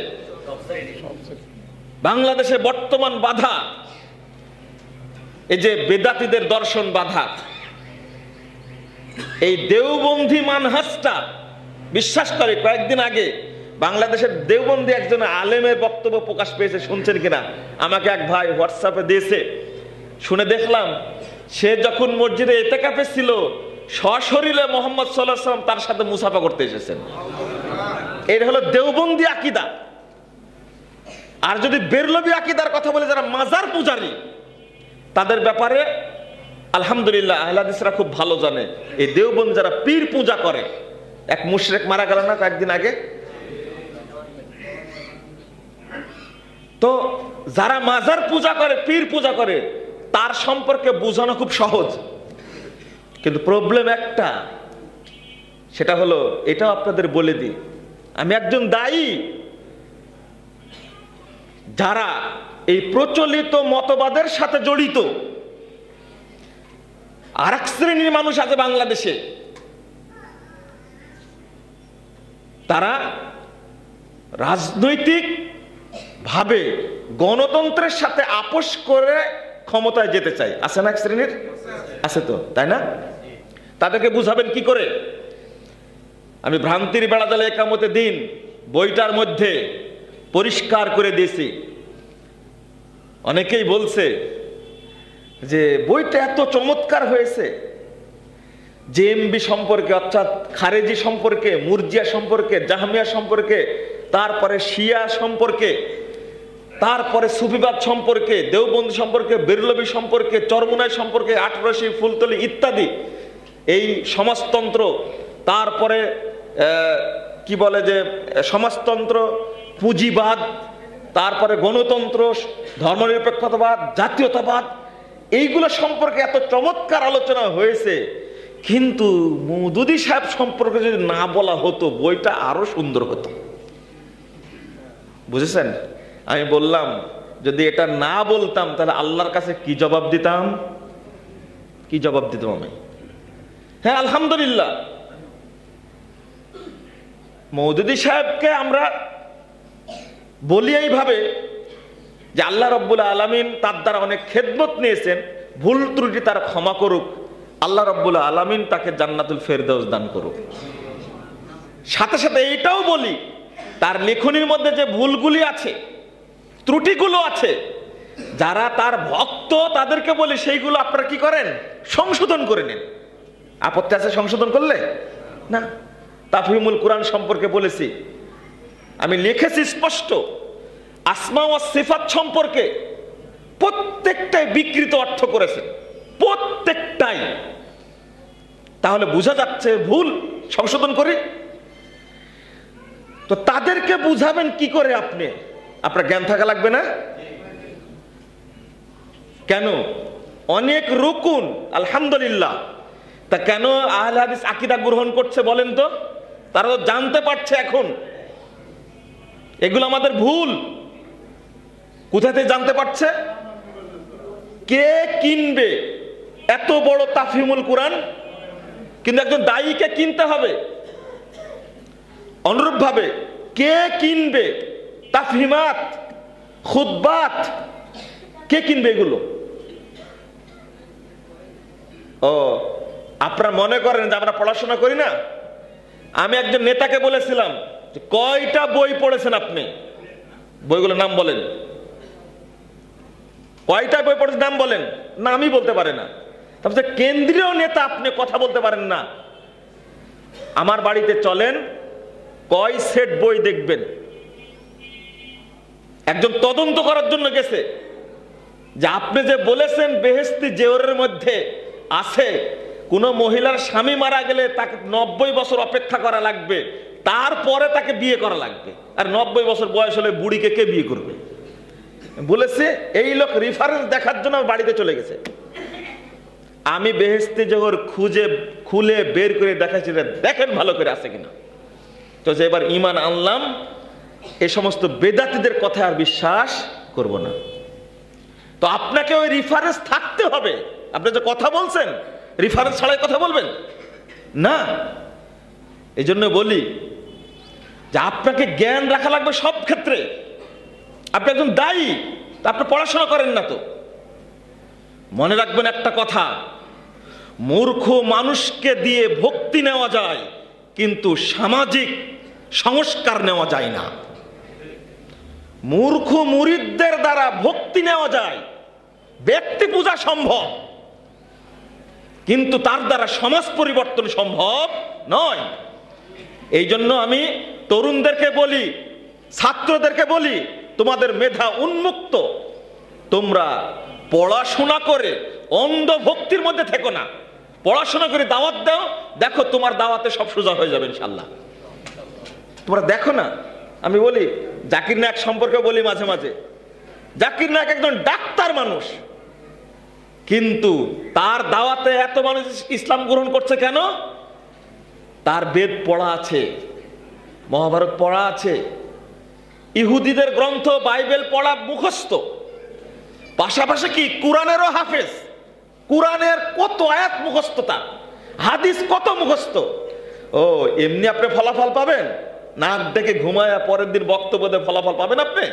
[SPEAKER 1] বাংলাদেশে বর্তমান বাধা এই যে বেদাতীদের দর্শন বাধা, এই দেওবন্দি মানহাজটা বিশ্বাস করে। কয়েকদিন আগে বাংলাদেশের দেওবন্দি একজন আলেমের বক্তব্য প্রকাশ পেয়েছে, শুনছেন কিনা? আমাকে এক ভাই হোয়াটসঅ্যাপে দিয়েছে, শুনে দেখলাম সে যখন মসজিদে ইতিকাফে ছিল, সশরীরে মুহাম্মদ সাল্লাল্লাহু আলাইহি ওয়াসাল্লাম তার সাথে মুসাফা করতে এসেছেন। এর হলো দেওবন্দি আকীদা। আর যদি বেরলভী আকীদার কথা বলে, যারা মাজার পূজারী, তাদের ব্যাপারে আলহামদুলিল্লাহ আহলে হাদিসরা খুব ভালো জানে। এই দেওবন্দি যারা পীর পূজা করে, এক মুশরিক মারা গেল না কয়েকদিন আগে? তো যারা মাজার পূজা করে, পীর পূজা করে, তার সম্পর্কে বোঝানো খুব সহজ। কিন্তু প্রবলেম একটা, সেটা হলো, এটাও আপনাদের বলে দিই, আমি একজন দায়ী। যারা এই প্রচলিত মতবাদের সাথে জড়িত, আর এক শ্রেণীর মানুষ আছে বাংলাদেশে, তারা রাজনৈতিক ভাবে গণতন্ত্রের সাথে আপোষ করে ক্ষমতায় যেতে চায়। আছে না এক শ্রেণীর? আছে তো, তাই না? তাদেরকে বুঝাবেন কি করে? আমি ভ্রান্তির বেড়াজালে একামতে দিন বইটার মধ্যে পরিষ্কার করে দিয়েছি। অনেকেই বলছে যে বইটা এত চমৎকার হয়েছে, জেএমবি সম্পর্কে, অর্থাৎ খারেজি সম্পর্কে, মুরজিয়া সম্পর্কে, জাহমিয়া সম্পর্কে, তারপরে শিয়া সম্পর্কে, তারপরে সুফিবাদ সম্পর্কে, দেওবন্দি সম্পর্কে, বেরলভী সম্পর্কে, চরমুনাই সম্পর্কে, আটরশি, ফুলতলি ইত্যাদি, এই সমাজতন্ত্র, তারপরে কি বলে যে সমাজতন্ত্র, পুঁজিবাদ, তারপরে গণতন্ত্র, ধর্মনিরপেক্ষতাবাদ, জাতীয়তাবাদ, এইগুলো সম্পর্কে এত চমৎকার আলোচনা হয়েছে। কিন্তু মওদুদী সাহেব সম্পর্কে যদি না বলা হতো, বইটা আরো সুন্দর হতো। বুঝেছেন? আমি বললাম, যদি এটা না বলতাম তাহলে আল্লাহর কাছে কি জবাব দিতাম? কি জবাব দিতাম আমি? হ্যাঁ আলহামদুলিল্লাহ, মওদুদী সাহেবকে আমরা বলি এইভাবে যে আল্লাহ রাব্বুল আলামিন তার দ্বারা অনেক খেদমত নিয়েছেন, ভুল ত্রুটি তার ক্ষমা করুক, আল্লাহ রাব্বুল আলামিন তাকে জান্নাতুল ফেরদাউস দান করুক। সাথে সাথে এইটাও বলি, তার লেখনীর মধ্যে যে ভুলগুলি আছে, ত্রুটিগুলো আছে, যারা তার ভক্ত তাদেরকে বলি সেইগুলো আপনারা কি করেন? সংশোধন করে নেন। আপত্তি আছে সংশোধন করলে? না। তাফহিমুল কোরআন সম্পর্কে বলেছি, আমি লিখেছি স্পষ্ট, আসমা ওয়াস সিফাত সম্পর্কে প্রত্যেকটাই বিকৃত অর্থ করেছে, প্রত্যেকটাই। তাহলে বোঝা যাচ্ছে ভুল, সংশোধন করি। তো তাদেরকে বুঝাবেন কি করে? আপনি, আপনার জ্ঞান থাকা লাগবে না? কেন? অনেক রুকুন আলহামদুলিল্লাহ তা কেন আহলে হাদিস আকীদা গ্রহণ করছে বলেন তো? তারা তো জানতে পারছে এখন এগুলো আমাদের ভুল। কোথা থেকে জানতে পারছে? কে কিনবে এত বড় তাফহিমুল কোরআন? কিন্তু একজন দায়ীকে কিনতে হবে। অনুরূপভাবে কে কিনবে তাফহিমাত, খুতবাত, কে কিনবে এগুলো? ও, আপনারা মনে করেন যে আমরা পড়াশোনা করি না? আমি একজন নেতাকে বলেছিলাম যে কয়টা বই পড়েছেন আপনি? বইগুলোর নাম বলেন। কয়টা বই পড়েছেন নাম বলেন। না, আমি বলতে পারে না। তারপরে কেন্দ্রীয় নেতা, আপনি কথা বলতে পারেন না। আমার বাড়িতে চলেন, কয় সেট বই দেখবেন। একজন তদন্ত করার জন্য গেছে যে আপনি যে বলেছেন বেহেশতি জেওরের মধ্যে আছে, কোন মহিলার স্বামী মারা গেলে তাকে 90 বছর অপেক্ষা করা লাগবে, তারপরে তাকে বিয়ে করা লাগবে। আর 90 বছর বয়স হলে বুড়িকে কে বিয়ে করবে? বলেছে। এই লোক রেফারেন্স দেখার জন্য বাড়িতে চলে গেছে। আমি বেহেশতি জেওর খুলে বের করে দেখাচ্ছি, দেখেন ভালো করে আছে কিনা। তো যে এবার ঈমান আনলাম, এই সমস্ত বেদাতীদের কথা আর বিশ্বাস করব না। তো আপনাকে ওই রেফারেন্স থাকতে হবে। আপনি যে কথা বলছেন রেফারেন্স ছাড়াই কথা বলবেন না। এই জন্য বলি যে আপনাকে জ্ঞান রাখা লাগবে সব ক্ষেত্রে। আপনি একজন দায়ী, আপনি পড়াশোনা করেন না তো। মনে রাখবেন একটা কথা, মূর্খ মানুষকে দিয়ে ভক্তি নেওয়া যায়, কিন্তু সামাজিক সংস্কার নেওয়া যায় না। মূর্খ মুরিদদের দ্বারা ভক্তি নেওয়া যায়, ব্যক্তি পূজা সম্ভব, কিন্তু তার দ্বারা সমাজ পরিবর্তন সম্ভব নয়। এই জন্য আমি তরুণদেরকে বলি, ছাত্রদেরকে বলি, তোমাদের মেধা উন্মুক্ত, তোমরা পড়াশোনা করে অন্ধ ভক্তির মধ্যে থেকো না। পড়াশোনা করে দাওয়াত দাও, দেখো তোমার দাওয়াতে সব সোজা হয়ে যাবে ইনশাল্লাহ। তোমরা দেখো না, আমি বলি জাকির নায়ক সম্পর্কে বলি মাঝে মাঝে, জাকির নায়ক একজন ডাক্তার মানুষ, কিন্তু তার দাওয়াতে এত মানুষ ইসলাম গ্রহণ করছে কেন? তার বেদ পড়া আছে, মহাভারত পড়া আছে, ইহুদিদের গ্রন্থ বাইবেল পড়া মুখস্থ, পাশাপাশি কি কোরআনেরও হাফেজ। কোরআনের কত আয়াত মুখস্থ, তার হাদিস কত মুখস্থ। ও, এমনি আপনি ফলাফল পাবেন? নাক ডেকে ঘুমায় পরের দিন বক্তব্য দিয়ে ফলাফল পাবেন আপনি?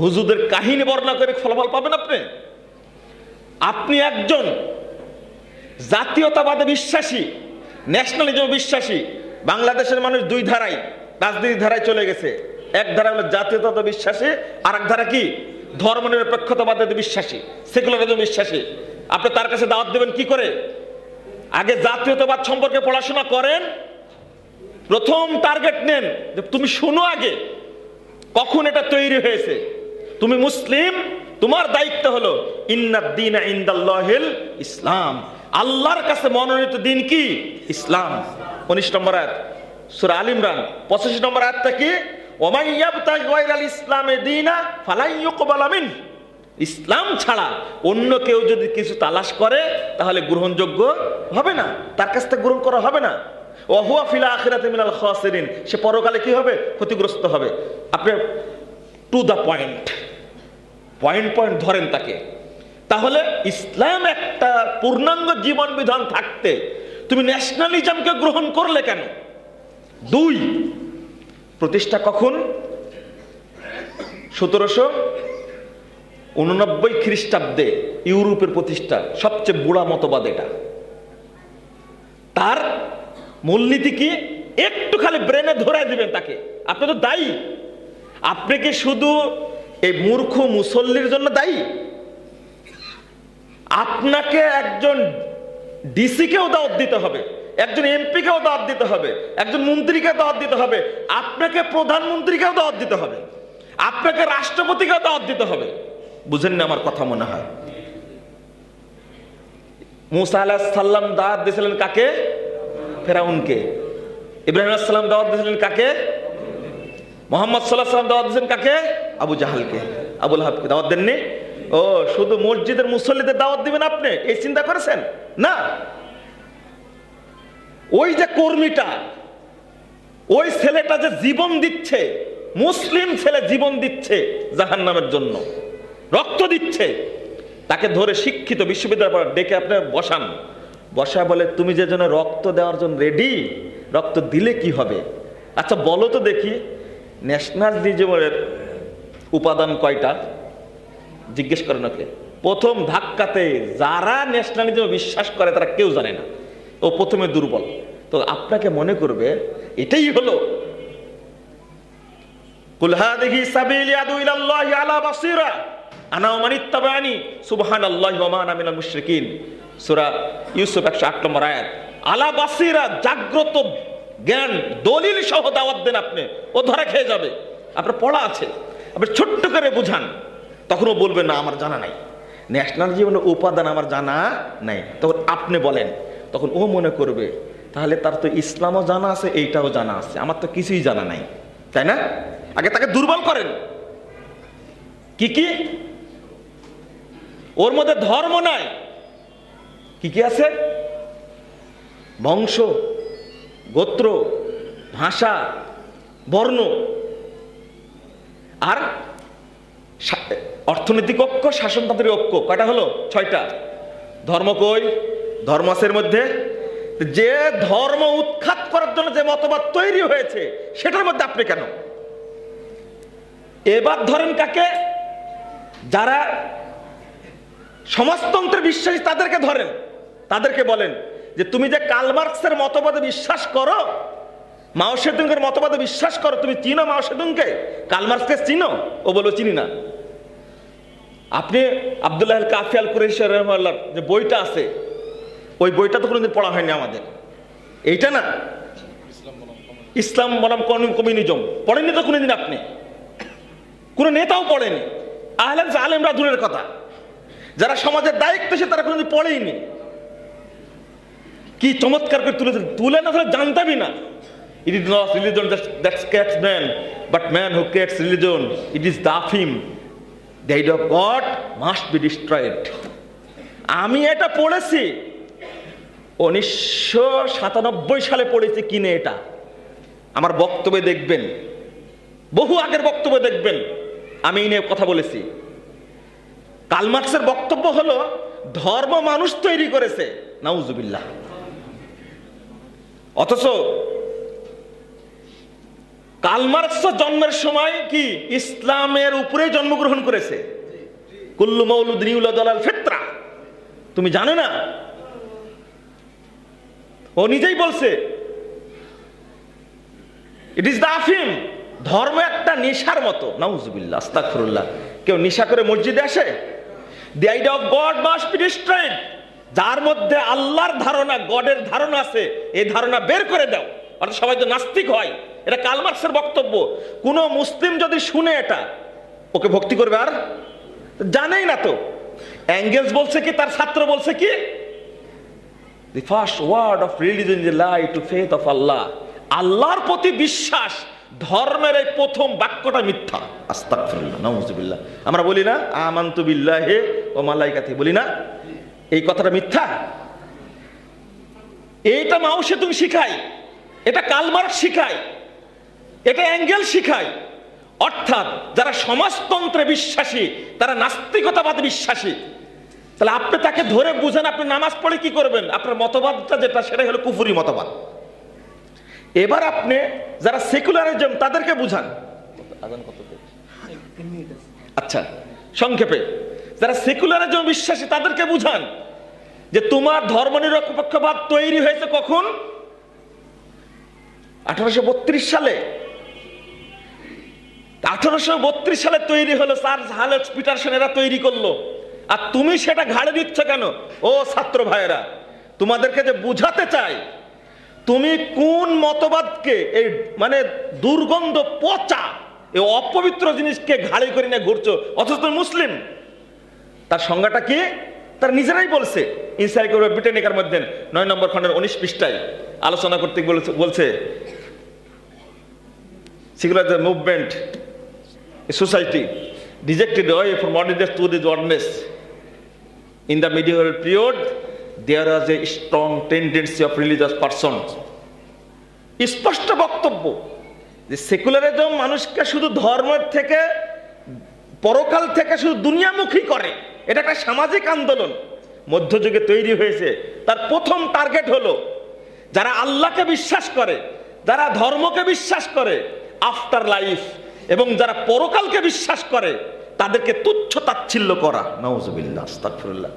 [SPEAKER 1] হুজুরদের কাহিনী বর্ণনা করে ফলাফল পাবেন আপনি? আপনি একজন জাতীয়তাবাদে বিশ্বাসী, ন্যাশনালিজম বিশ্বাসী। বাংলাদেশের মানুষ দুই ধারায়, রাজনীতির ধারায় চলে গেছে। এক ধারা হলো জাতীয়তাবাদ বিশ্বাসী, আর এক ধারা কি ধর্মনিরপেক্ষতাবাদে বিশ্বাসী, সেকুলারিজম বিশ্বাসী। আপনি তার কাছে দাওয়াত দেবেন কি করে? আগে জাতীয়তাবাদ সম্পর্কে পড়াশোনা করেন, প্রথম টার্গেট নেন যে তুমি শুনো আগে কখন এটা তৈরি হয়েছে। তুমি মুসলিম, তোমার দায়িত্ব হলো ইন্নাদ-দীনা ইনদাল্লাহিল ইসলাম, আল্লাহর কাছে মনোনীত দিন কি? ইসলাম। 19 নম্বর আয়াত সূরা আল ইমরান 85 নম্বর আয়াতটা কি? ওয়ামান ইয়াবতাগি গায়রাল ইসলামি দীনা ফালাই ইউকবালা মিন। ইসলাম ছাড়া অন্য কেউ যদি কিছু তালাশ করে তাহলে গ্রহণযোগ্য হবে না, তার কাছ থেকে গ্রহণ করা হবে না। ওয়া হুয়া ফিল আখিরাতি মিনাল খাসিরিন, সে পরকালে কি হবে? ক্ষতিগ্রস্ত হবে। আপনি টু দা পয়েন্ট ধরেন তাকে। তাহলে ইসলাম একটা পূর্ণাঙ্গ জীবন বিধান থাকতে তুমি ন্যাশনালিজমকে গ্রহণ করলে কেন? 2, প্রতিষ্ঠা কখন? 1789 খ্রিস্টাব্দে ইউরোপের প্রতিষ্ঠা, সবচেয়ে বুড়া মতবাদ এটা। তার মূলনীতি কি? একটু খালি ব্রেনে ধরাই দিবেন তাকে। আপনি তো দায়ী। আপনি কি শুধু এই মূর্খ মুসল্লির জন্য দায়ী? আপনাকে একজন ডিসিকেও দাওয়াত দিতে হবে, একজন এমপিকেও দাওয়াত দিতে হবে, একজন মন্ত্রীকে দাওয়াত দিতে হবে, আপনাকে প্রধানমন্ত্রীকেও দাওয়াত দিতে হবে, আপনাকে রাষ্ট্রপতিকেও দাওয়াত দিতে হবে। বুঝেন না আমার কথা মনে হয়? মুসা আলাইহিস সালাম দাওয়াত দিয়েছিলেন কাকে? ফেরাউনকে। ইব্রাহিম আলাইহিস সালাম দাওয়াত দিয়েছিলেন কাকে? মুহাম্মদ সাল্লাল্লাহু আলাইহি ওয়াসাল্লাম দাওয়াত দিয়েছেন কাকে? আবু জাহালকে, আবু লাহাবকে দাওয়াত দেননি? ও, শুধু মসজিদের মুসল্লিদের দাওয়াত দিবেন আপনি, এই চিন্তা করেছেন? না, ওই যে কর্মীটা, ওই ছেলেটা যে জীবন দিচ্ছে, মুসলিম ছেলে জীবন দিচ্ছে জাহান্নামের জন্য, রক্ত দিচ্ছে, তাকে ধরে শিক্ষিত বিশ্ববিদ্যালয় ডেকে আপনি বসান, বসায় বলে তুমি যে জন্য রক্ত দেওয়ার জন্য রেডি, রক্ত দিলে কি হবে? আচ্ছা বলো তো দেখি, ন্যাশনালিজমের উপাদান কয়টা? জিজ্ঞেস করেন ওকে। প্রথম ধাক্কাতে যারা ন্যাশনালিজমে বিশ্বাস করে তারা কেউ জানে না, ও প্রথমে দুর্বল। তো আপনাকে মনে করবে এটাই হলো কুল হাযিহি সাবিলি আদু ইলাল্লাহি আলা বাসীরা আনা ওয়া মান ইত্তাবা'আনি সুবহানাল্লাহি ওয়া মা আনা মিনাল মুশরিকিন, সূরা ইউসুফ 108 নম্বর আয়াত। আলা বাসীরা, জাগ্রত জ্ঞান দলিল সহ দাওয়াত দেন আপনি, ও ধরা খেয়ে যাবে। আপনার পড়া আছে, আপনি ছোট্ট করে বুঝান, তখন ও বলবে না আমার জানা নাই, ন্যাশনাল জীবনের উপাদান আমার জানা নাই। তখন আপনি বলেন, তখন ও মনে করবে তাহলে তার তো ইসলামও জানা আছে, এইটাও জানা আছে, আমার তো কিছুই জানা নাই, তাই না? আগে তাকে দুর্বল করেন। কি কি ওর মধ্যে ধর্ম নাই, কি কি আছে? বংশ, গোত্র, ভাষা, বর্ণ, আর অর্থনৈতিক ঐক্য, শাসনতান্ত্রিক ঐক্য। কয়টা হলো? 6টা। ধর্ম কই? ধর্ম আছে এর মধ্যে। যে ধর্ম উৎখাত করার জন্য যে মতবাদ তৈরি হয়েছে সেটার মধ্যে আপনি কেন? এবার ধরেন কাকে? যারা সমাজতন্ত্রে বিশ্বাসী তাদেরকে ধরেন, তাদেরকে বলেন যে তুমি যে কার্ল মার্কসের মতবাদে বিশ্বাস করো, মাও সেতুংয়ের মতবাদে বিশ্বাস করো, তুমি চিনো মাও সেতুংকে? কার্ল মার্কসকে চিনো? ও বলো চিনি না। আপনি আব্দুল্লাহ আল কাফি আল কুরাইশি রাহিমাহুল্লাহর যে বইটা আছে, ওই বইটা তো কোনোদিন পড়া হয়নি আমাদের, এইটা না, ইসলাম বনাম কমিউনিজম পড়েনি তো কোনোদিন আপনি? কোন নেতাও পড়েনি, আহলেন আলেমরা দূরের কথা, যারা সমাজের দায়িত্ব সে তারা কোনোদিন পড়েইনি। কি চমৎকার করে তুলে না ধরে জানতামই না। It is not religion that creates man, but man who creates religion. It is the aphim. The idea of God must be destroyed. আমি এটা পড়েছি 1997 সালে পড়েছি কিনে, এটা আমার বক্তব্যে দেখবেন, বহু আগের বক্তব্য দেখবেন, আমি এই নিয়ে কথা বলেছি। কার্ল মার্কসের বক্তব্য হলো ধর্ম মানুষ তৈরি করেছে, নাউজুবিল্লাহ। অথচ কার্ল মার্কস জন্মের সময় কি ইসলামের উপরে জন্মগ্রহণ করেছে। কুল্লু মাউলুদিন ইউলাদু আলাল ফিতরা, তুমি জানো না? ও নিজেই বলছে ইট ইজ দ্য আফিম। ধর্ম একটা নেশার মতো, নাউজুবিল্লাহ, আস্তাগফিরুল্লাহ। কেউ নেশা করে মসজিদে আসে? The idea of god must be destroyed. যার মধ্যে আল্লাহর ধারণা, গডের ধারণা আছে, এই ধারণা বের করে দাও। অর্থাৎ সবাই তো নাস্তিক হয়, এটা কার্ল মার্কসের বক্তব্য। কোন মুসলিম যদি শুনে এটা, ওকে ভক্তি করবে? আর জানেই না তো। এঙ্গেলস বলছে কি, তার ছাত্র বলছে কি, the first word of religion is lie to faith of Allah. আল্লাহর প্রতি বিশ্বাস, ধর্মের এই প্রথম বাক্যটা মিথ্যা। আস্তাগফিরুল্লাহ, নাউজুবিল্লাহ। আমরা বলি না আমানতু বিল্লাহি ওয়া মালাইকাতিহি, বলি না? এই কথাটা মিথ্যা। এইটা মাও সেতুং শিখায়, এটা কার্ল মার্কস শিখায়, এটা এঙ্গেল শিখায়। অর্থাৎ যারা সমাজতন্ত্রে বিশ্বাসী তারা নাস্তিকতাবাদে বিশ্বাসী। তাহলে আপনি তাকে ধরে বুঝেন, আপনি নামাজ পড়ে কি করবেন? আপনার মতবাদটা যেটা, সেটাই হলো কুফরি মতবাদ। এবার আপনি যারা সেকুলারিজম তাদেরকে বুঝান। আচ্ছা, সংক্ষেপে যারা সেকুলারিজম বিশ্বাসী তাদেরকে বুঝান যে তোমার ধর্মনিরপেক্ষবাদ তৈরি হয়েছে কখন? 1832 সালে। 1832 সালে তৈরি হলো, চার্লস হালেস পিটারসন এরা তৈরি করলো। আর তুমি সেটা ঘাড়ে দিচ্ছ কেন? ও ছাত্র ভাইয়েরা, তোমাদেরকে যে বুঝাতে চাই, তুমি কোন মতবাদকে, এই মানে দুর্গন্ধ পচা এই অপবিত্র জিনিসকে ঘাড়ে করে নিয়ে ঘুরছো, অথচ তুমি মুসলিম। তার সংজ্ঞাটা কি? তার নিজেরাই বলছে ইনসাইক্লোপিডিয়া ব্রিটানিকার মধ্যে 9 নম্বর খণ্ডের 19 পৃষ্ঠায় আলোচনা করতে বলছে, secular movement society rejected away from modern to the oneness in the medieval period there was a strong tendency of religious persons. স্পষ্ট বক্তব্য যে সেকুলারিজম মানুষকে শুধু ধর্মের থেকে, পরকাল থেকে শুধু দুনিয়ামুখী করে। এটা একটা সামাজিক আন্দোলন মধ্যযুগে তৈরি হয়েছে। তার প্রথম টার্গেট হলো যারা আল্লাহকে বিশ্বাস করে, যারা ধর্মকে বিশ্বাস করে, আফটার লাইফ, এবং যারা পরকালকে বিশ্বাস করে তাদেরকে তুচ্ছ তাচ্ছিল্য করা। নাউজুবিল্লাহ, আস্তাগফিরুল্লাহ।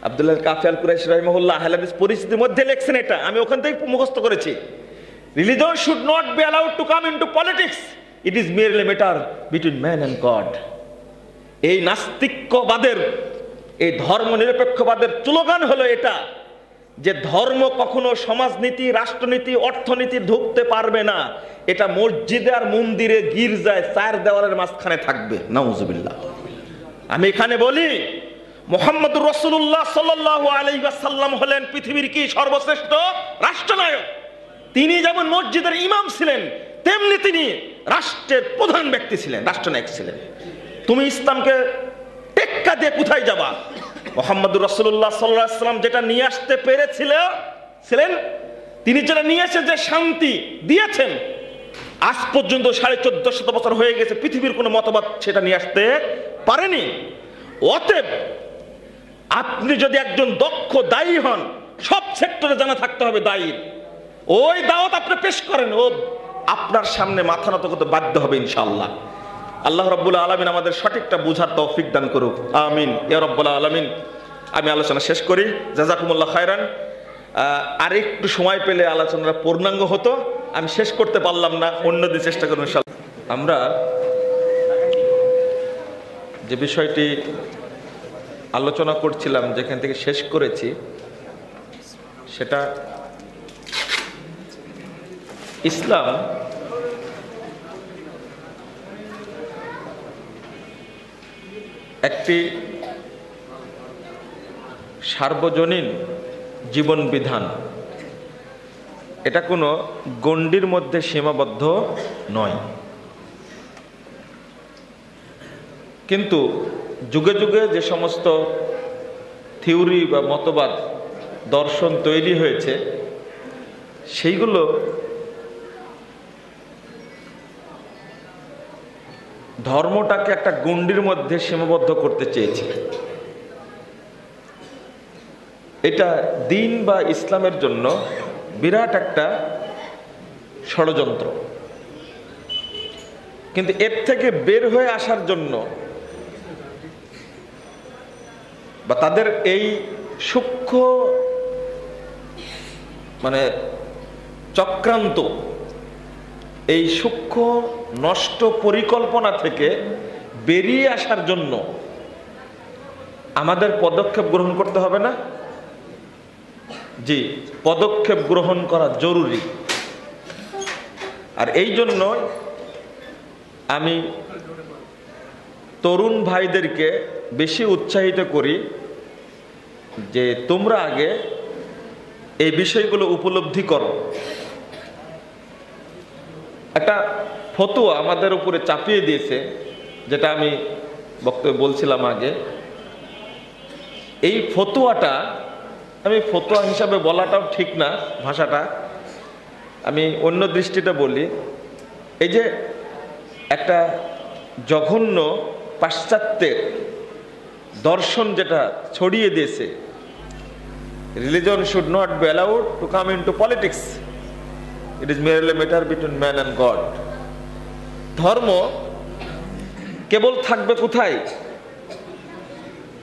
[SPEAKER 1] আব্দুল্লাহ কাফি আল কুরাইশি রাহিমাহুল্লাহ আহলে হাদিস পরিস্থিতির মধ্যে লেখছেন এটা, আমি ওখান থেকে মুখস্থ করেছি। Religion should not be allowed to come into politics. It is merely a matter between man and God. এই নাস্তিক্যবাদের, এই ধর্ম নিরপেক্ষবাদের স্লোগান হলো এটা যে ধর্ম কখনো সমাজনীতি, রাষ্ট্রনীতি, অর্থনীতি ঢুকতে পারবে না। এটা মসজিদে আর মন্দিরে, গির্জায়, চার দেওয়ালের মাঝখানে থাকবে। নাউজুবিল্লাহ। আমি এখানে বলি মুহাম্মদুর রাসূলুল্লাহ সাল্লাল্লাহু আলাইহি ওয়াসাল্লাম হলেন পৃথিবীর কি সর্বশ্রেষ্ঠ রাষ্ট্রনায়ক। তিনি যেমন মসজিদের ইমাম ছিলেন, তেমনি তিনি রাষ্ট্রের প্রধান ব্যক্তি ছিলেন, রাষ্ট্রনায়ক ছিলেন। তুমি ইসলামকে টেক্কা দিয়ে কোথায় যাবা? মুহাম্মদুর রাসূলুল্লাহ সাল্লাল্লাহু আলাইহি ওয়াসাল্লাম যেটা নিয়ে আসতে পেরেছিলেন, তিনি যেটা নিয়ে এসে যে শান্তি দিয়েছেন, আজ পর্যন্ত 1450 বছর হয়ে গেছে, পৃথিবীর কোনো মতবাদ সেটা নিয়ে আসতে পারেনি। অতএব আপনি যদি একজন দক্ষ দায়ী হন, সব সেক্টরে জানা থাকতে হবে দায়ী, ওই দাওয়াত আপনি পেশ করেন, ও আপনার সামনে মাথা নত করতে বাধ্য হবে ইনশাআল্লাহ। আল্লাহ রাব্বুল আলামিন আমাদের সঠিকটা বুঝার তৌফিক দান করুক, আমিন ইয়া রাব্বুল আলামিন। আমি আলোচনা শেষ করি, জাযাকুমুল্লাহ খায়রান। আর একটু সময় পেলে আলোচনাটা পূর্ণাঙ্গ হতো, আমি শেষ করতে পারলাম না, অন্যদিন চেষ্টা করব ইনশাআল্লাহ। আমরা যে বিষয়টি আলোচনা করছিলাম, যেখান থেকে শেষ করেছি, সেটা ইসলাম একটি সার্বজনীন জীবন বিধান। এটা কোনো গণ্ডির মধ্যে সীমাবদ্ধ নয়। কিন্তু যুগে যুগে যে সমস্ত থিওরি বা মতবাদ, দর্শন তৈরি হয়েছে, সেইগুলো ধর্মটাকে একটা গণ্ডির মধ্যে সীমাবদ্ধ করতে চেয়েছে। এটা দ্বীন বা ইসলামের জন্য বিরাট একটা ষড়যন্ত্র। কিন্তু এর থেকে বের হয়ে আসার জন্য বা তাদের এই সূক্ষ্ম চক্রান্ত, এই সূক্ষ্ম নষ্ট পরিকল্পনা থেকে বেরিয়ে আসার জন্য আমাদের পদক্ষেপ গ্রহণ করতে হবে না? জি, পদক্ষেপ গ্রহণ করা জরুরি। আর এই জন্য আমি তরুণ ভাইদেরকে বেশি উৎসাহিত করি যে তোমরা আগে এই বিষয়গুলো উপলব্ধি করো। একটা ফতোয়া আমাদের উপরে চাপিয়ে দিয়েছে, যেটা আমি বক্তব্যে বলছিলাম আগে। এই ফতোয়াটা, আমি ফতোয়া হিসাবে বলাটাও ঠিক না, ভাষাটা আমি অন্য দৃষ্টিতে বলি। এই যে একটা জঘন্য পাশ্চাত্যের দর্শন যেটা ছড়িয়ে দিয়েছে, religion should not be allowed to come into politics, it is merely matter between man and God. ধর্ম কেবল থাকবে কোথায়?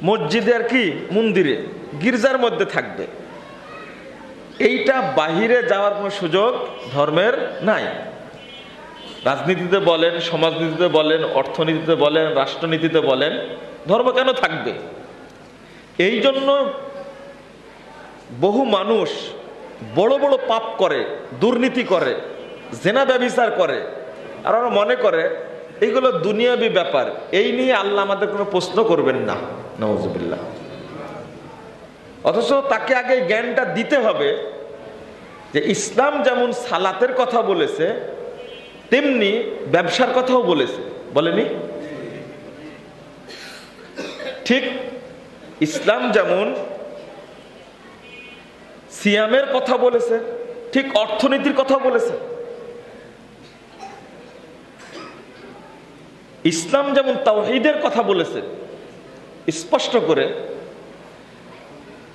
[SPEAKER 1] মসজিদে আর কি মন্দিরে, গির্জার মধ্যে থাকবে। এইটা বাহিরে যাওয়ার কোনো সুযোগ ধর্মের নাই। রাজনীতিতে বলেন, সমাজনীতিতে বলেন, অর্থনীতিতে বলেন, রাষ্ট্রনীতিতে বলেন, ধর্ম কেন থাকবে? এই জন্য বহু মানুষ বড় বড় পাপ করে, দুর্নীতি করে, জেনা ব্যভিচার করে, আর ওরা মনে করে এইগুলো দুনিয়াবি ব্যাপার, এই নিয়ে আল্লাহ আমাদের কোনো প্রশ্ন করবেন না। নাউজুবিল্লাহ। অথচ তাকে আগে জ্ঞানটা দিতে হবে যে ইসলাম যেমন সালাতের কথা বলেছে, তেমনি ব্যবসার কথাও বলেছে, বলেনি? ঠিক ইসলাম যেমন সিয়ামের কথা বলেছে, ঠিক অর্থনীতির কথা বলেছে। ইসলাম যেমন তাওহীদের কথা বলেছে স্পষ্ট করে,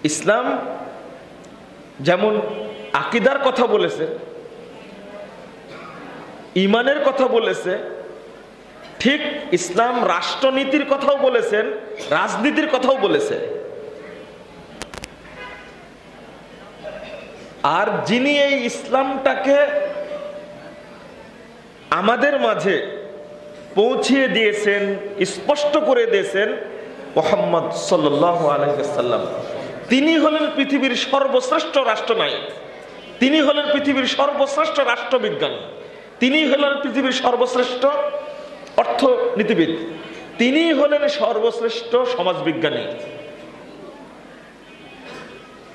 [SPEAKER 1] ইসলাম যেমন আকীদার কথা বলেছে, ঈমানের কথা বলেছে, ঠিক ইসলাম রাষ্ট্রনীতির কথাও বলেছেন, রাজনীতির কথাও বলেছে। আর যিনি এই ইসলামটাকে আমাদের মাঝে পৌঁছিয়ে দিয়েছেন, স্পষ্ট করে দিয়েছেন, মুহাম্মদ সাল্লাল্লাহু আলাইহি ওয়াসাল্লাম। তিনি হলেন পৃথিবীর সর্বশ্রেষ্ঠ রাষ্ট্রনায়ক, তিনি হলেন পৃথিবীর সর্বশ্রেষ্ঠ রাষ্ট্রবিজ্ঞান, তিনি হলেন পৃথিবীর সর্বশ্রেষ্ঠ অর্থনীতিবিদ, তিনি হলেন সর্বশ্রেষ্ঠ সমাজবিজ্ঞানী।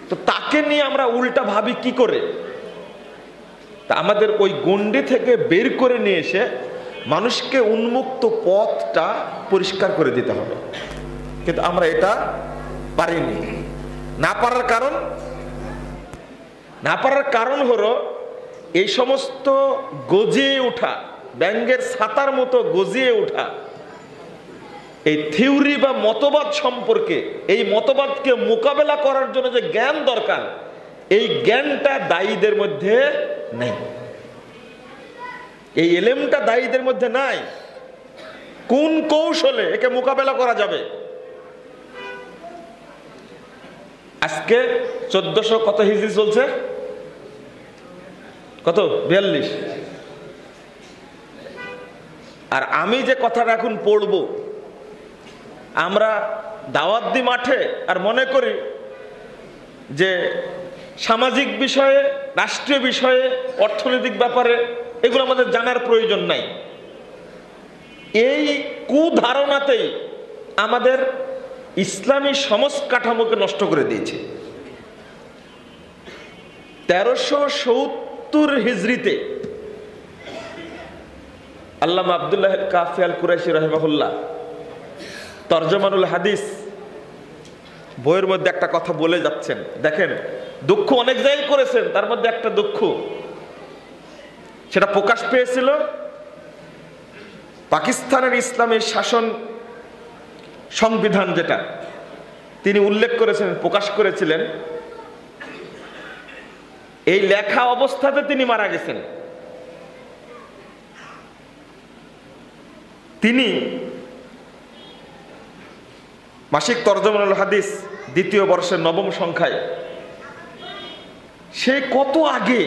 [SPEAKER 1] তো তাকে নিয়ে আমরা উল্টা ভাবি কি করে? তা আমাদের ওই গণ্ডি থেকে বের করে নিয়ে এসে মানুষকে উন্মুক্ত পথটা পরিষ্কার করে দিতে হবে, কিন্তু আমরা এটা পারিনি। না পারার কারণ হলো এই সমস্ত গজিয়ে ওঠা, ব্যাঙের ছাতার মতো গজিয়ে ওঠা এই থিওরি বা মতবাদ সম্পর্কে, এই মতবাদকে মোকাবেলা করার জন্য যে জ্ঞান দরকার, এই জ্ঞানটা দায়ীদের মধ্যে নেই, এই এলেমটা দায়ীদের মধ্যে নাই। কোন কৌশলে একে মোকাবেলা করা যাবে? আজকে 1400 কত হিজরি চলছে? কত? 42। আর আমি যে কথাটা এখন পড়বো, আমরা দাওয়াত দি মাঠে আর মনে করি যে সামাজিক বিষয়ে, রাষ্ট্রীয় বিষয়ে, অর্থনৈতিক ব্যাপারে এগুলো আমাদের জানার প্রয়োজন নাই। এই কুধারণাতেই আমাদের ইসলামী সমাজ কাঠামোকে নষ্ট করে দিয়েছে। 1370 হিজরিতে আল্লামা আব্দুল্লাহ কাফি আল কুরাইশি রাহিমাহুল্লাহ তরজমানুল হাদিস বইয়ের মধ্যে একটা কথা বলে যাচ্ছেন। দেখেন, দুঃখ অনেক জায়গায় করেছেন, তার মধ্যে একটা দুঃখ সেটা প্রকাশ পেয়েছিল পাকিস্তানের ইসলামী শাসন সংবিধান, যেটা তিনি উল্লেখ করেছেন, প্রকাশ করেছিলেন, এই লেখা অবস্থাতে তিনি মারা গেছেন। তিনি মাসিক তরজমানুল হাদিস 2য় বর্ষের 9ম সংখ্যায়, সে কত আগে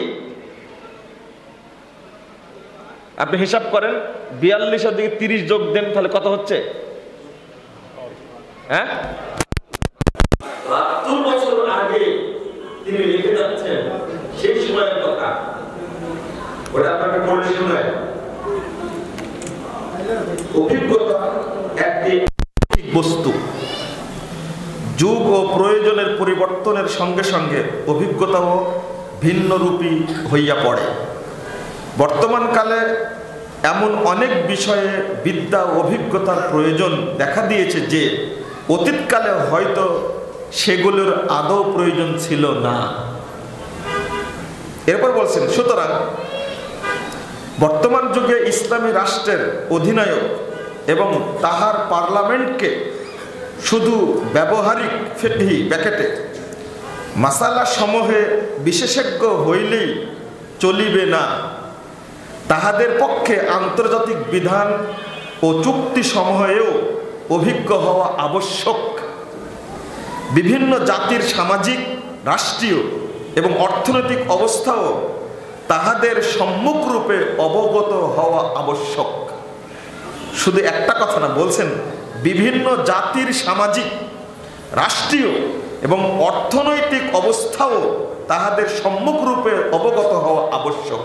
[SPEAKER 1] আপনি হিসাব করেন, 42-এর দিকে 30 যোগ দেন, তাহলে কত হচ্ছে? হ্যাঁ, 72 বছর আগে তিনি লিখে যাচ্ছেন সেই সময়ের কথা। ওটা আপনাকে পড়ে শোনায়। অভিজ্ঞতা একটি বস্তু, যুগ ও প্রয়োজনের পরিবর্তনের সঙ্গে সঙ্গে অভিজ্ঞতাও ভিন্নরূপী হইয়া পড়ে। বর্তমানকালে এমন অনেক বিষয়ে বিদ্যা ও অভিজ্ঞতার প্রয়োজন দেখা দিয়েছে যে অতীতকালে হয়তো সেগুলোর আদৌ প্রয়োজন ছিল না। এরপর বলছেন, সুতরাং বর্তমান যুগে ইসলামী রাষ্ট্রের অধিনায়ক এবং তাহার পার্লামেন্টকে শুধু ব্যবহারিক ফিকহি প্যাকেটে মাসালা সমূহে বিশেষজ্ঞ হইলেই চলিবে না, তাহাদের পক্ষে আন্তর্জাতিক বিধান ও চুক্তি সমূহেও অভিজ্ঞ হওয়া আবশ্যক। বিভিন্ন জাতির সামাজিক, রাষ্ট্রীয় এবং অর্থনৈতিক অবস্থাও তাহাদের সম্মুখরূপে অবগত হওয়া আবশ্যক। শুধু একটা কথা না, বলছেন বিভিন্ন জাতির সামাজিক, রাষ্ট্রীয় এবং অর্থনৈতিক অবস্থাও তাহাদের সম্মুখরূপে অবগত হওয়া আবশ্যক।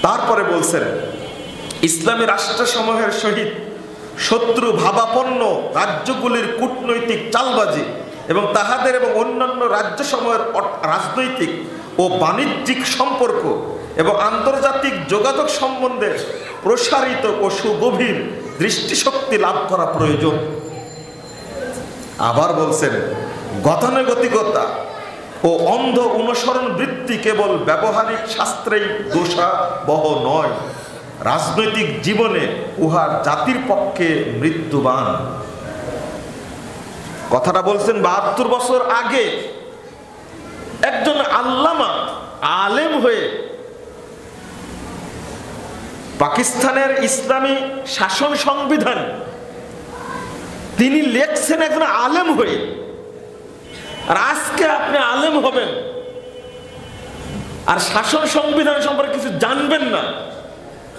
[SPEAKER 1] তারপরে বলছেন, ইসলামী রাষ্ট্রসমূহের সহিত শত্রু ভাবাপন্ন রাজ্যগুলির কূটনৈতিক চালবাজি এবং তাহাদের এবং অন্যান্য রাজ্যসমূহের রাজনৈতিক ও বাণিজ্যিক সম্পর্ক এবং আন্তর্জাতিক যোগাযোগ সম্বন্ধে প্রসারিত ও সুগভীর দৃষ্টিশক্তি লাভ করা প্রয়োজন। আবার বলছেন, গতানুগতিকতা ও অন্ধ অনুসরণ বৃত্তি কেবল ব্যবহারিক শাস্ত্রেই দোষাবহ নয়, রাজনৈতিক জীবনে উহার জাতির পক্ষে মৃত্যুবান। কথাটা বলছেন ৭২ বছর আগে একজন আল্লামা আলেম হয়ে পাকিস্তানের ইসলামী শাসন সংবিধান তিনি লেখছেন একজন আলেম হয়ে। আর আজকে আপনি আলেম হবেন আর শাসন সংবিধান সম্পর্কে কিছু জানবেন না,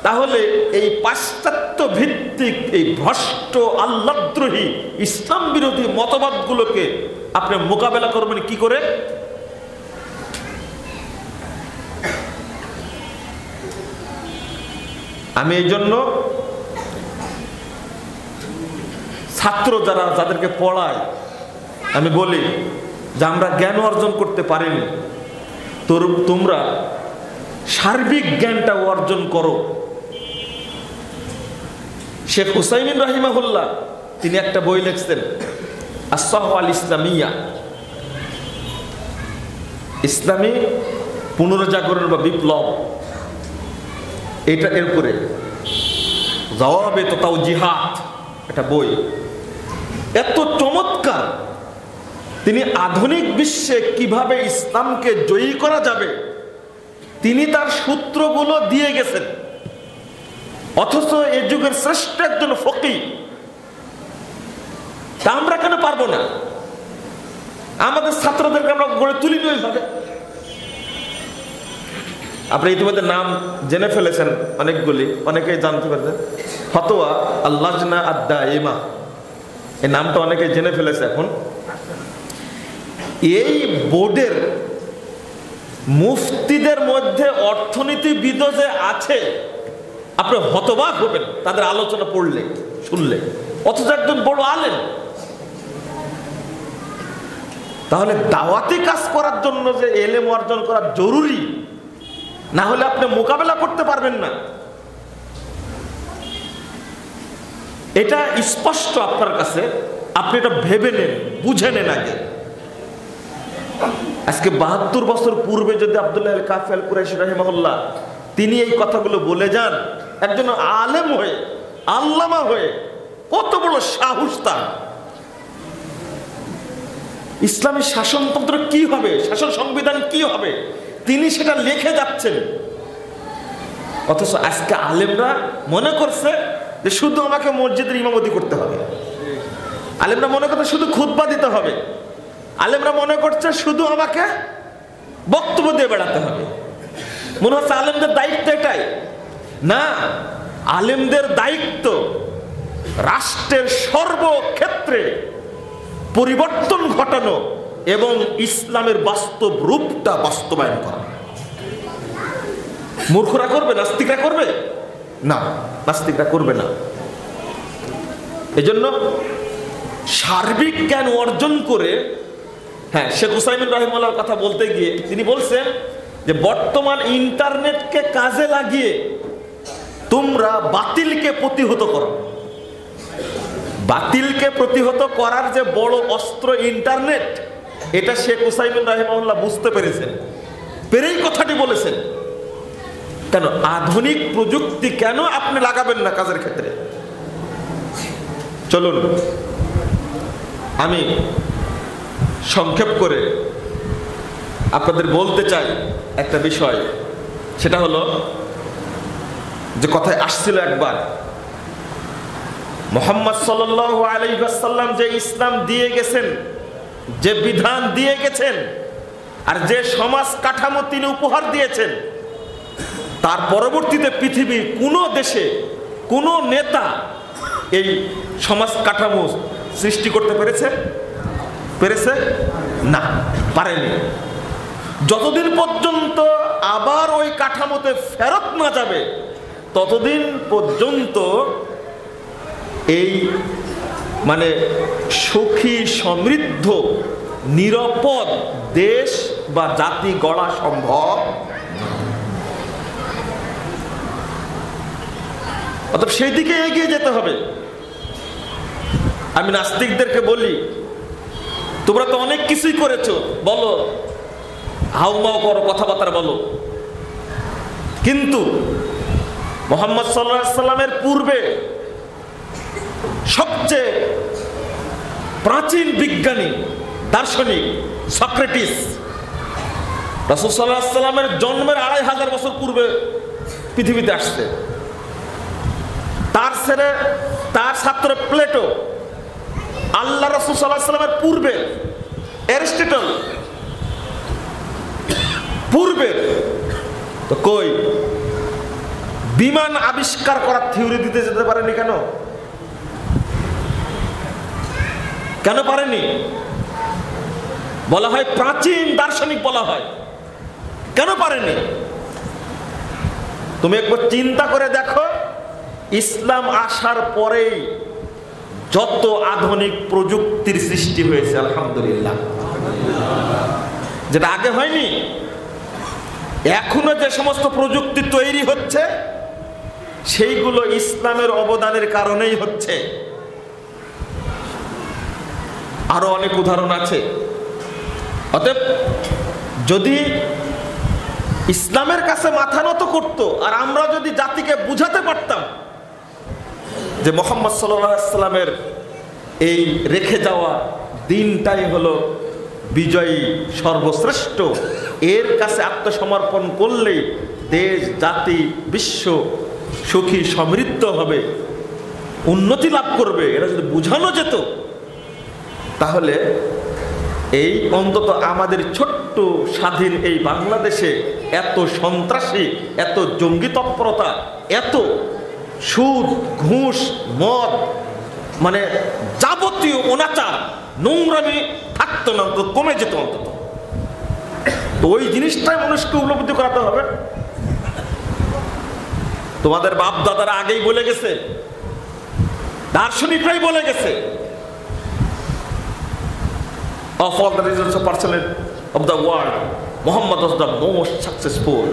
[SPEAKER 1] তাহলে এই পাশ্চাত্য ভিত্তিক এই ভ্রষ্ট আল্লাহদ্রোহী ইসলাম বিরোধী মতবাদগুলোকে আপনি মোকাবেলা করবেন কি করে? আমি এই জন্য ছাত্র যাদেরকে পড়াই আমি বলি যে আমরা জ্ঞান অর্জন করতে পারিনি, তোমরা সার্বিক জ্ঞানটা অর্জন করো। শেখ হুসাইমিন রাহিমাহুল্লাহ তিনি একটা বই লিখছেন আস-সাহওয়া আল-ইসলামিয়া, ইসলামী পুনর্জাগরণ বা বিপ্লব, এটা এরপরে জওয়াবে তাওজিহাত একটা বই, এত চমৎকার। তিনি আধুনিক বিশ্বে কিভাবে ইসলামকে জয়ী করা যাবে তিনি তার সূত্রগুলো দিয়ে গেছেন। অথচ এই যুগের শ্রেষ্ঠ একজন ফকিহ, তা আমরা কেন পারবো না? আমাদের ছাত্রদেরকে আমরা গড়ে তুলি ওইভাবে। আপনি ইতিমধ্যে নাম জেনে ফেলেছেন অনেকগুলি, অনেকেই জানতে পারছেন। ফতোয়া আল-লাজনা আদ-দাইমা, এই নামটা অনেকে জেনে ফেলেছে এখন। এই বোর্ডের মুফতিদের মধ্যে অর্থনীতিবিদ যে আছে আপনি হতবাক হবেন তাদের আলোচনা পড়লে শুনলে, অথচ একজন বড় আলেম। তাহলে দাওয়াতি কাজ করার জন্য যে এলেম অর্জন করা জরুরি, না হলে আপনি মোকাবেলা করতে পারবেন না। এটা স্পষ্ট আপনার কাছে, আপনি এটা ভেবে নেন, বুঝে নেন আগে। আজকে ৭২ বছর পূর্বে যদি আব্দুল্লাহ আল কাফি আল কুরাইশি রাহিমাহুল্লাহ তিনি এই কথাগুলো বলে যান, একজন আলেম হয়ে, আল্লামা হয়ে, কত বড় সাহস তার! ইসলামী শাসনতন্ত্র কি হবে, শাসন সংবিধান কি হবে, তিনি সেটা লিখে যাচ্ছেন। অথচ আজকে আলেমরা মনে করছে যে শুধু আমাকে মসজিদের ইমামতি করতে হবে, আলেমরা মনে করছে শুধু খুতবা দিতে হবে, আলেমরা মনে করছে শুধু আমাকে বক্তব্য দিয়ে বেড়াতে হবে। মনে হচ্ছে আলেমদের দায়িত্ব এটাই না। আলেমদের দায়িত্ব রাষ্ট্রের সর্বক্ষেত্রে পরিবর্তন ঘটানো এবং ইসলামের বাস্তব রূপটা বাস্তবায়ন করা। মূর্খরা করবে, নাস্তিকরা করবে না, নাস্তিকরা করবে না। এজন্য সার্বিক জ্ঞান অর্জন করে, হ্যাঁ, শেখ হুসাইমিন রাহিমাহুল্লাহর কথা বলতে গিয়ে তিনি বলছেন যে বর্তমান ইন্টারনেটকে কাজে লাগিয়ে তোমরা বাতিলকে প্রতিহত করো। বাতিলকে প্রতিহত করার যে বড় অস্ত্র ইন্টারনেট, এটা শেখ হুসাইমিন রাহিমাহুল্লাহ বুঝতে পেরেছেন, পেরেই কথাটি বলেছেন। কেন আধুনিক প্রযুক্তি কেন আপনি লাগাবেন না কাজের ক্ষেত্রে? চলুন আমি সংক্ষেপ করে আপনাদের বলতে চাই একটা বিষয়, সেটা হলো যে কথায় আসছিল একবার, মুহাম্মদ সাল্লাল্লাহু আলাইহি ওয়াসাল্লাম যে ইসলাম দিয়ে গেছেন, যে বিধান দিয়ে গেছেন, আর যে সমাজ কাঠামো তিনি উপহার দিয়েছেন, তার পরবর্তীতে পৃথিবীর কোনো দেশে কোনো নেতা এই সমাজ কাঠামো সৃষ্টি করতে পেরেছে না, পারেনি। যতদিন পর্যন্ত আবার ওই কাঠামোতে ফেরত না যাবে ততদিন পর্যন্ত এই মানে সুখী সমৃদ্ধ নিরাপদ দেশ বা জাতি গড়া সম্ভব। অতএব সেই দিকে এগিয়ে যেতে হবে। আমি নাস্তিকদেরকে বলি, তোমরা তো অনেক কিছুই করেছো, বলো হাউমাউ করো, কথাবার্তা বলো, কিন্তু মুহাম্মদ সাল্লাল্লাহু আলাইহি সাল্লামের পূর্বে সবচেয়ে প্রাচীন বিজ্ঞানী দার্শনিক সক্রেটিস রাসূল সাল্লাল্লাহু আলাইহি সাল্লামের জন্মের 2500 বছর পূর্বে পৃথিবীতে আসছে। তার ছাত্র প্লেটো, আল্লাহ রাসূল সাল্লাল্লাহু আলাইহি সাল্লামের পূর্বে অ্যারিস্টটল, পূর্বে তো কই বিমান আবিষ্কার করার থিওরি দিতে যেতে পারেনি? কেন পারেনি? বলা হয় প্রাচীন দার্শনিক বলা হয়। কেন পারেনি? তুমি একবার চিন্তা করে দেখো, ইসলাম আসার পরেই যত আধুনিক প্রযুক্তির সৃষ্টি হয়েছে, আলহামদুলিল্লাহ, যেটা আগে হয়নি। এখনো যে সমস্ত প্রযুক্তি তৈরি হচ্ছে সেইগুলো ইসলামের অবদানের কারণেই হচ্ছে। আরো অনেক উদাহরণ আছে। অতএব যদি ইসলামের কাছে মাথা নত করতো, আর আমরা যদি জাতিকে বুঝাতে পারতাম যে মুহাম্মদ সাল্লাল্লাহু আলাইহি সাল্লামের এই রেখে যাওয়া দিনটাই হলো বিজয়ী, সর্বশ্রেষ্ঠ, এর কাছে আত্মসমর্পণ করলেই দেশ, জাতি, বিশ্ব সুখী সমৃদ্ধ হবে, উন্নতি লাভ করবে, এটা যদি বুঝানো যেত, তাহলে এই অন্তত আমাদের ছোট্ট স্বাধীন এই বাংলাদেশে এত সন্ত্রাসী, এত জঙ্গি তৎপরতা, এত সুদ, ঘুষ, মদ, মানে যাবতীয় অনাচার, নোংরামি থাকতো না, অন্তত কমে যেত অন্তত। তো ওই জিনিসটাই মানুষকে উপলব্ধি করাতে হবে। তোমাদের বাপ দাদারা আগেই বলে গেছে, দার্শনিকরাই বলে গেছে, of all the religious personalities of the world, Muhammad was the most successful.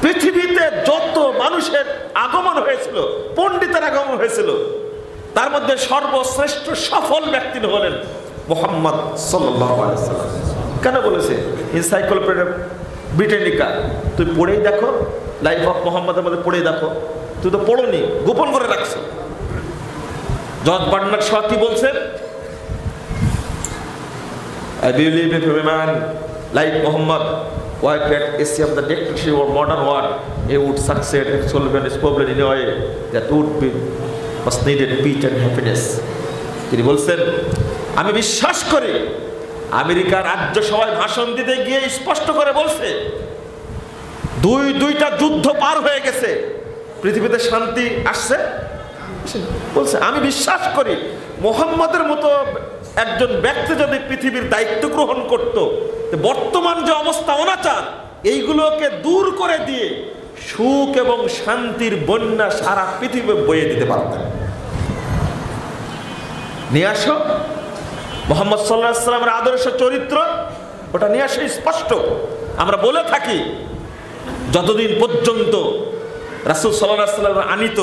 [SPEAKER 1] পৃথিবীতে যত মানুষের আগমন হয়েছিল, পণ্ডিতের আগমন হয়েছিল, তার মধ্যে সর্বশ্রেষ্ঠ সফল ব্যক্তি হলেন মুহাম্মদ সাল্লাল্লাহু আলাইহি ওয়াসাল্লাম। কেন বলেছে? এনসাইক্লোপিডিয়া ব্রিটানিকা তুই পড়েই দেখো, লাইফ অফ মুহাম্মদের মধ্যে পড়েই দেখো। তুই তো পড়োনি, গোপন করে রাখছো। জর্জ বার্নার্ড শ কি বলছেন? I believe if a man like Muhammad were to escape the dictatorship of modern world, he would succeed in solving his problem in a way that would be must needed peace and happiness. তিনি বলছেন, আমি বিশ্বাস করি, আমেরিকার রাজ্য সভায় ভাষণ দিতে গিয়ে স্পষ্ট করে বলছে, দুইটা যুদ্ধ পার হয়ে গেছে, পৃথিবীতে শান্তি আসছে। বলছে আমি বিশ্বাস করি মুহাম্মদের মতো একজন ব্যক্তি যদি পৃথিবীর দায়িত্ব গ্রহণ করত, বর্তমান যে অবস্থা অনাচার, এইগুলোকে দূর করে দিয়ে সুখ এবং শান্তির বন্যা সারা পৃথিবী বয়ে দিতে পারতেন। নিয়ে আসো মুহাম্মদ সাল্লাল্লাহু আলাইহি ওয়াসাল্লামের আদর্শ চরিত্র, ওটা নিয়ে আসো স্পষ্ট। আমরা বলে থাকি, যতদিন পর্যন্ত রাসূল সাল্লাল্লাহু আলাইহি ওয়াসাল্লাম আনিত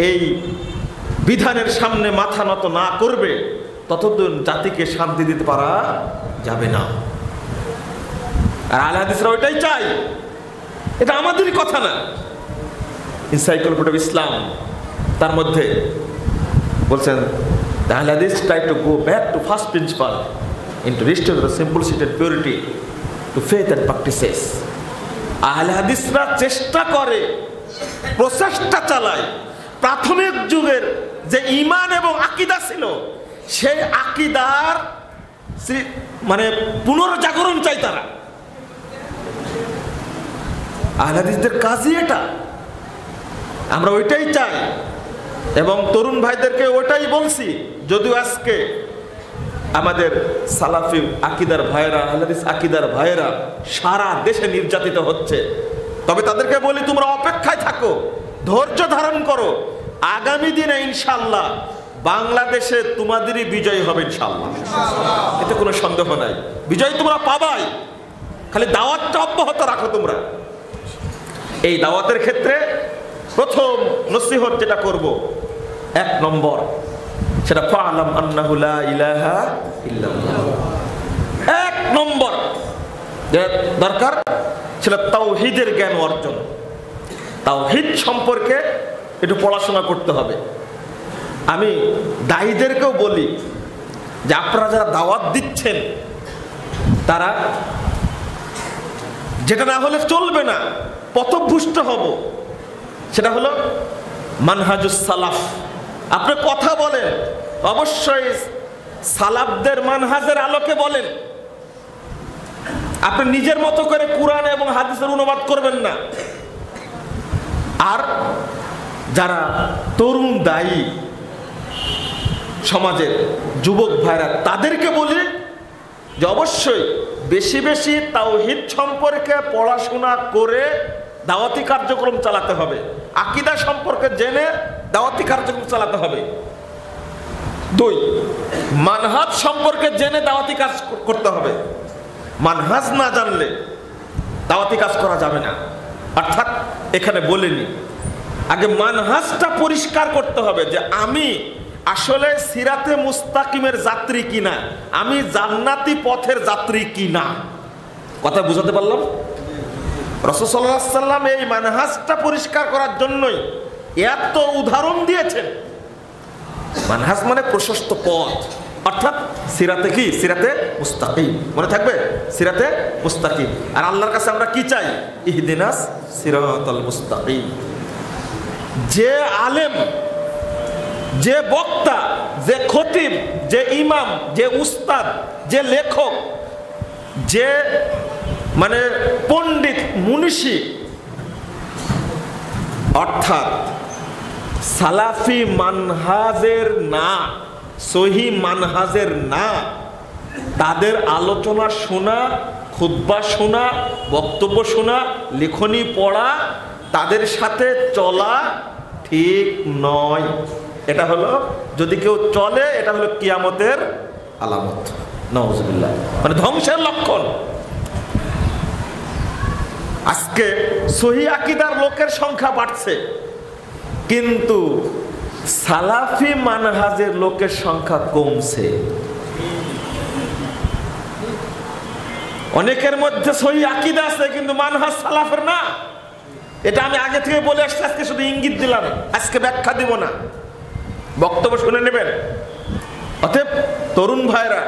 [SPEAKER 1] এই বিধানের সামনে মাথা নত না করবে, ততদিন জাতিকে শান্তি দিতে পারা যাবে না। আর আহলে হাদিসরা ওইটাই চাই, এটা আমাদেরই কথা না। এনসাইক্লোপিডিয়া অফ ইসলাম তার মধ্যে বলছেন, the আহলে হাদিস try to go back to first principle and to restore the simplicity and purity to faith and practices. আহলে হাদিসরা চেষ্টা করে, প্রচেষ্টা চালায়, প্রাথমিক যুগের যে ঈমান এবং আকীদা ছিল, সেই আকীদার মানে পুনর্জাগরণ চাই তারা। আহলে হাদিসদের কাজই এটা, আমরা ওইটাই চাই এবং তরুণ ভাইদেরকে ওইটাই বলছি। যদিও আজকে আমাদের সালাফি আকীদার ভাইয়েরা, আহলে হাদিস আকীদার ভাইয়েরা সারা দেশে নির্যাতিত হচ্ছে, তবে তাদেরকে বলি তোমরা অপেক্ষায় থাকো, ধৈর্য ধারণ করো, আগামী দিনে ইনশাআল্লাহ বাংলাদেশে তোমাদেরই বিজয় হবে ইনশাআল্লাহ, এতে কোনো সন্দেহ নাই। বিজয় তোমরা পাবাই, খালি দাওয়াতটা অব্যাহত রাখো তোমরা। এই দাওয়াতের ক্ষেত্রে প্রথম নসিহত যেটা করব, 1 নম্বর, সেটা ফা'লাম আন্নাহু লা ইলাহা ইল্লাল্লাহ। 1 নম্বর, যেটা দরকার সেটা তাওহীদের জ্ঞান অর্জন। তাওহীদ সম্পর্কে একটু পড়াশোনা করতে হবে। আমি দায়ীদেরকেও বলি যে আপনারা যারা দাওয়াত দিচ্ছেন তারা, যেটা না হলে চলবে না, পথভ্রষ্ট হব, সেটা হলো মানহাজুস সালাফ। আপনি কথা বলেন অবশ্যই সালাফদের মানহাজের আলোকে বলেন। আপনি নিজের মতো করে কুরআন এবং হাদিসের অনুবাদ করবেন না। আর যারা তরুণ দায়ী সমাজের যুবক ভাইরা, তাদেরকে বলি যে অবশ্যই বেশি বেশি তাওহীদ সম্পর্কে পড়াশোনা করে দাওয়াতি কার্যক্রম চালাতে হবে। আকীদা সম্পর্কে জেনে দাওয়াতি কার্যক্রম চালাতে হবে। 2, মানহাজ সম্পর্কে জেনে দাওয়াতি কাজ করতে হবে। মানহাজ না জানলে দাওয়াতি কাজ করা যাবে না। অর্থাৎ এখানে বলেনি, আগে মানহাজটা পরিষ্কার করতে হবে যে আমি আসলে সিরাতে মুস্তাকিমের যাত্রী কিনা, আমি জান্নাতি পথের যাত্রী কিনা। কথা বুঝাতে পারলাম? রাসূল সাল্লাল্লাহু আলাইহি ওয়াসাল্লাম এই মানহাজটা পরিষ্কার করার জন্যই এত উদাহরণ দিয়েছেন। মানহাজ মানে প্রশস্ত পথ, অর্থাৎ সিরাতে কি? সিরাতে মুস্তাকিম। মনে থাকবে? সিরাতে মুস্তাকিম। আর আল্লাহর কাছে আমরা কি চাই? ইহদিনাস সিরাতাল মুস্তাকিম। যে আলেম, যে বক্তা, যে খতিব, যে ইমাম, যে উস্তাদ, যে লেখক, যে মানে পণ্ডিত মুনিশি, অর্থাৎ সালাফি মানহাজের না, সহি মানহাজের না, তাদের আলোচনা শোনা, খুতবা শোনা, বক্তব্য শোনা, লেখনী পড়া, তাদের সাথে চলা ঠিক নয়। এটা হলো, যদি কেউ চলে, এটা হলো কিয়ামতের আলামত। নাউজুবিল্লাহ, মানে ধ্বংসের লক্ষণ। আজকে সহি আকীদার লোকের সংখ্যা বাড়ছে, কিন্তু সালাফি মানহাজের লোকের সংখ্যা কমছে। অনেকের মধ্যে সহি আকীদা আছে কিন্তু মানহাজ সালাফের না। এটা আমি আগে থেকে বলে আসছি, আজকে শুধু ইঙ্গিত দিলাম, আজকে ব্যাখ্যা দিব না, বক্তব্য শুনে নেবেন। অতএব তরুণ ভাইরা,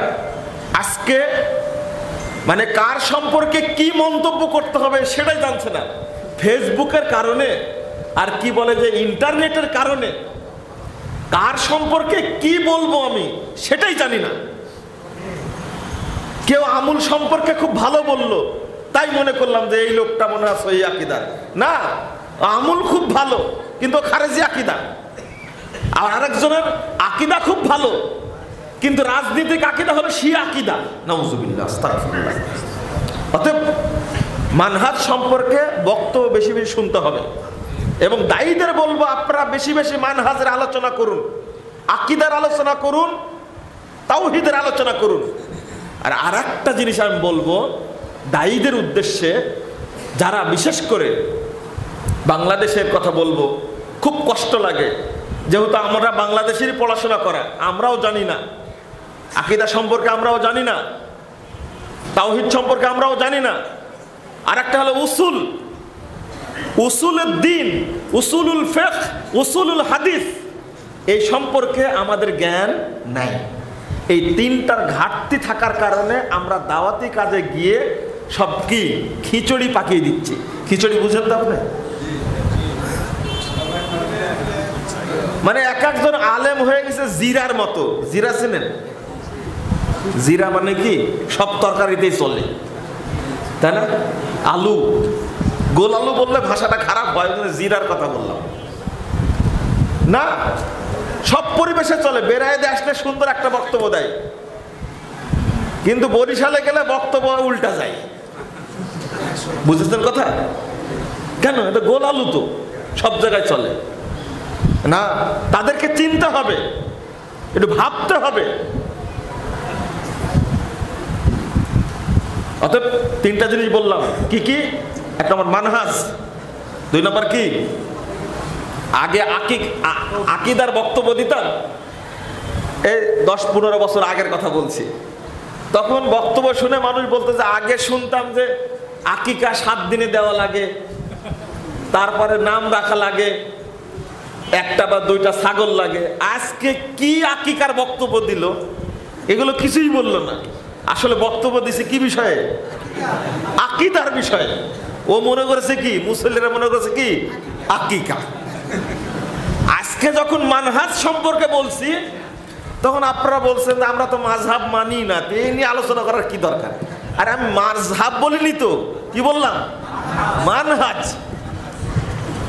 [SPEAKER 1] আজকে মানে কার সম্পর্কে কি মন্তব্য করতে হবে সেটাই জানছে না। ফেসবুকের কারণে আর কি বলে যে ইন্টারনেটের কারণে কার সম্পর্কে কি বলবো আমি সেটাই জানি না। কেউ আমুল সম্পর্কে খুব ভালো বললো, তাই মনে করলাম যে এই লোকটা মনে হয় সহি আকীদার। না, আমুল খুব ভালো কিন্তু খারেজি আকীদা। আর আরেকজনের আকীদা খুব ভালো কিন্তু রাজনীতিক আকীদা হলো শিয়া আকীদা। নাউজুবিল্লাহ, আস্তাগফিরুল্লাহ। অতএব মানহাজ সম্পর্কে বক্তব্য বেশি বেশি শুনতে হবে এবং দায়ীদের বলবো আপনারা বেশি বেশি মানহাজের আলোচনা করুন, আকীদার আলোচনা করুন, তাওহীদের আলোচনা করুন। আর আরেকটা জিনিস আমি বলবো দায়ীদের উদ্দেশ্যে, যারা বিশেষ করে বাংলাদেশের কথা বলবো, খুব কষ্ট লাগে, যেহেতু আমরা বাংলাদেশেরই পড়াশোনা করা, আমরাও জানি না আকীদা সম্পর্কে, আমরাও জানি না তাওহীদ সম্পর্কে, আমরাও জানি না। আর একটা হলো উসুল, উসুলুদ দ্বীন, উসুলুল ফিকহ, উসুলুল হাদিস, এই সম্পর্কে আমাদের জ্ঞান নাই। এই তিনটার ঘাটতি থাকার কারণে আমরা দাওয়াতি কাজে গিয়ে সব কি খিচুড়ি পাকিয়ে দিচ্ছি। খিচুড়ি বুঝেন তো আপনি? মানে এক একজন আলেম হয়ে গেছে জিরার মতো। জিরা চেনেন? জিরা মানে কি সব তরকারিতেই চলে, তাই না? আলু, গোল আলু বললে ভাষাটা খারাপ হয়, জিরার কথা বললাম না। সব পরিবেশে চলে। বেড়াইতে আসলে সুন্দর একটা বক্তব্য দেয়, কিন্তু বরিশালে গেলে বক্তব্য উল্টা যায়। বুঝেছেন কথা? কেন? এটা গোল আলু তো সব জায়গায় চলে না। তাদেরকে চিনতে হবে, একটু ভাবতে হবে। অতএব তিনটা জিনিস বললাম। কি কি? এক নম্বর মানহাজ, 2 নম্বর কি? আগে আকীদার বক্তব্য দিতাম, এই 10-15 বছর আগের কথা বলছি। তখন বক্তব্য শুনে মানুষ বলতে যে আগে শুনতাম যে আকিকা 7 দিনে দেওয়া লাগে, তারপরে নাম রাখা লাগে, 1টা বা 2টা ছাগল লাগে। আজকে কি আকিকার বক্তব্য দিল, এগুলো কিছুই বললো না। আসলে বক্তব্য দিছে কি বিষয়ে? আকিদার বিষয়ে। ও মনে করেছে কি, মুসল্লিরা মনে করেছে কি আকিকা। আজকে যখন মানহাজ সম্পর্কে বলছি তখন আপনারা বলছেন যে আমরা তো মাযহাব মানি না, এই নিয়ে আলোচনা করার কি দরকার। আরে আমি মাযহাব বলিনি তো, কি বললাম? মানহাজ।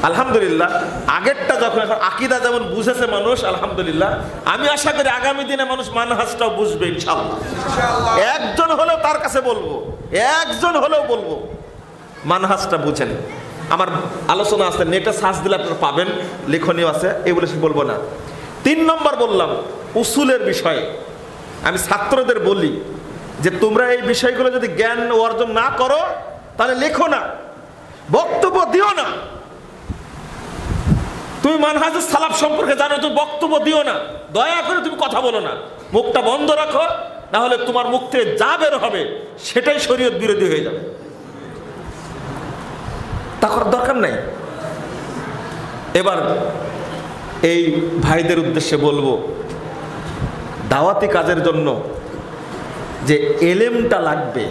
[SPEAKER 1] আলহামদুলিল্লাহ, আগেরটা যখন, এখন আকিদা যেমন বুঝেছে মানুষ, আলহামদুলিল্লাহ, আমি আশা করি আগামী দিনে মানুষ মানহাজটাও বুঝবে ইনশাআল্লাহ। একজন হলেও তার কাছে বলবো, একজন হলেও বলবো মানহাজটা বুঝেন। আমার আলোচনা আছে, নেটে সার্চ দিলে আপনারা পাবেন, লেখনীয় আছে, এগুলো বলবো না। 3 নম্বর বললাম উসুলের বিষয়ে। আমি ছাত্রদের বলি যে তোমরা এই বিষয়গুলো যদি জ্ঞান অর্জন না করো তাহলে লেখো না, বক্তব্য দিও না। তুমি মানহাজুস সালাফ সম্পর্কে জানো, তুমি বক্তব্য দিও না, দয়া করে তুমি কথা বলো না, মুখটা বন্ধ রাখো, না হলে তোমার মুখ থেকে যা বের হবে সেটাই শরীয়ত বিরোধী হয়ে যাবে। তা করার দরকার নাই। এবার এই ভাইদের উদ্দেশ্যে বলবো, দাওয়াতি কাজের জন্য যে এলেমটা লাগবে,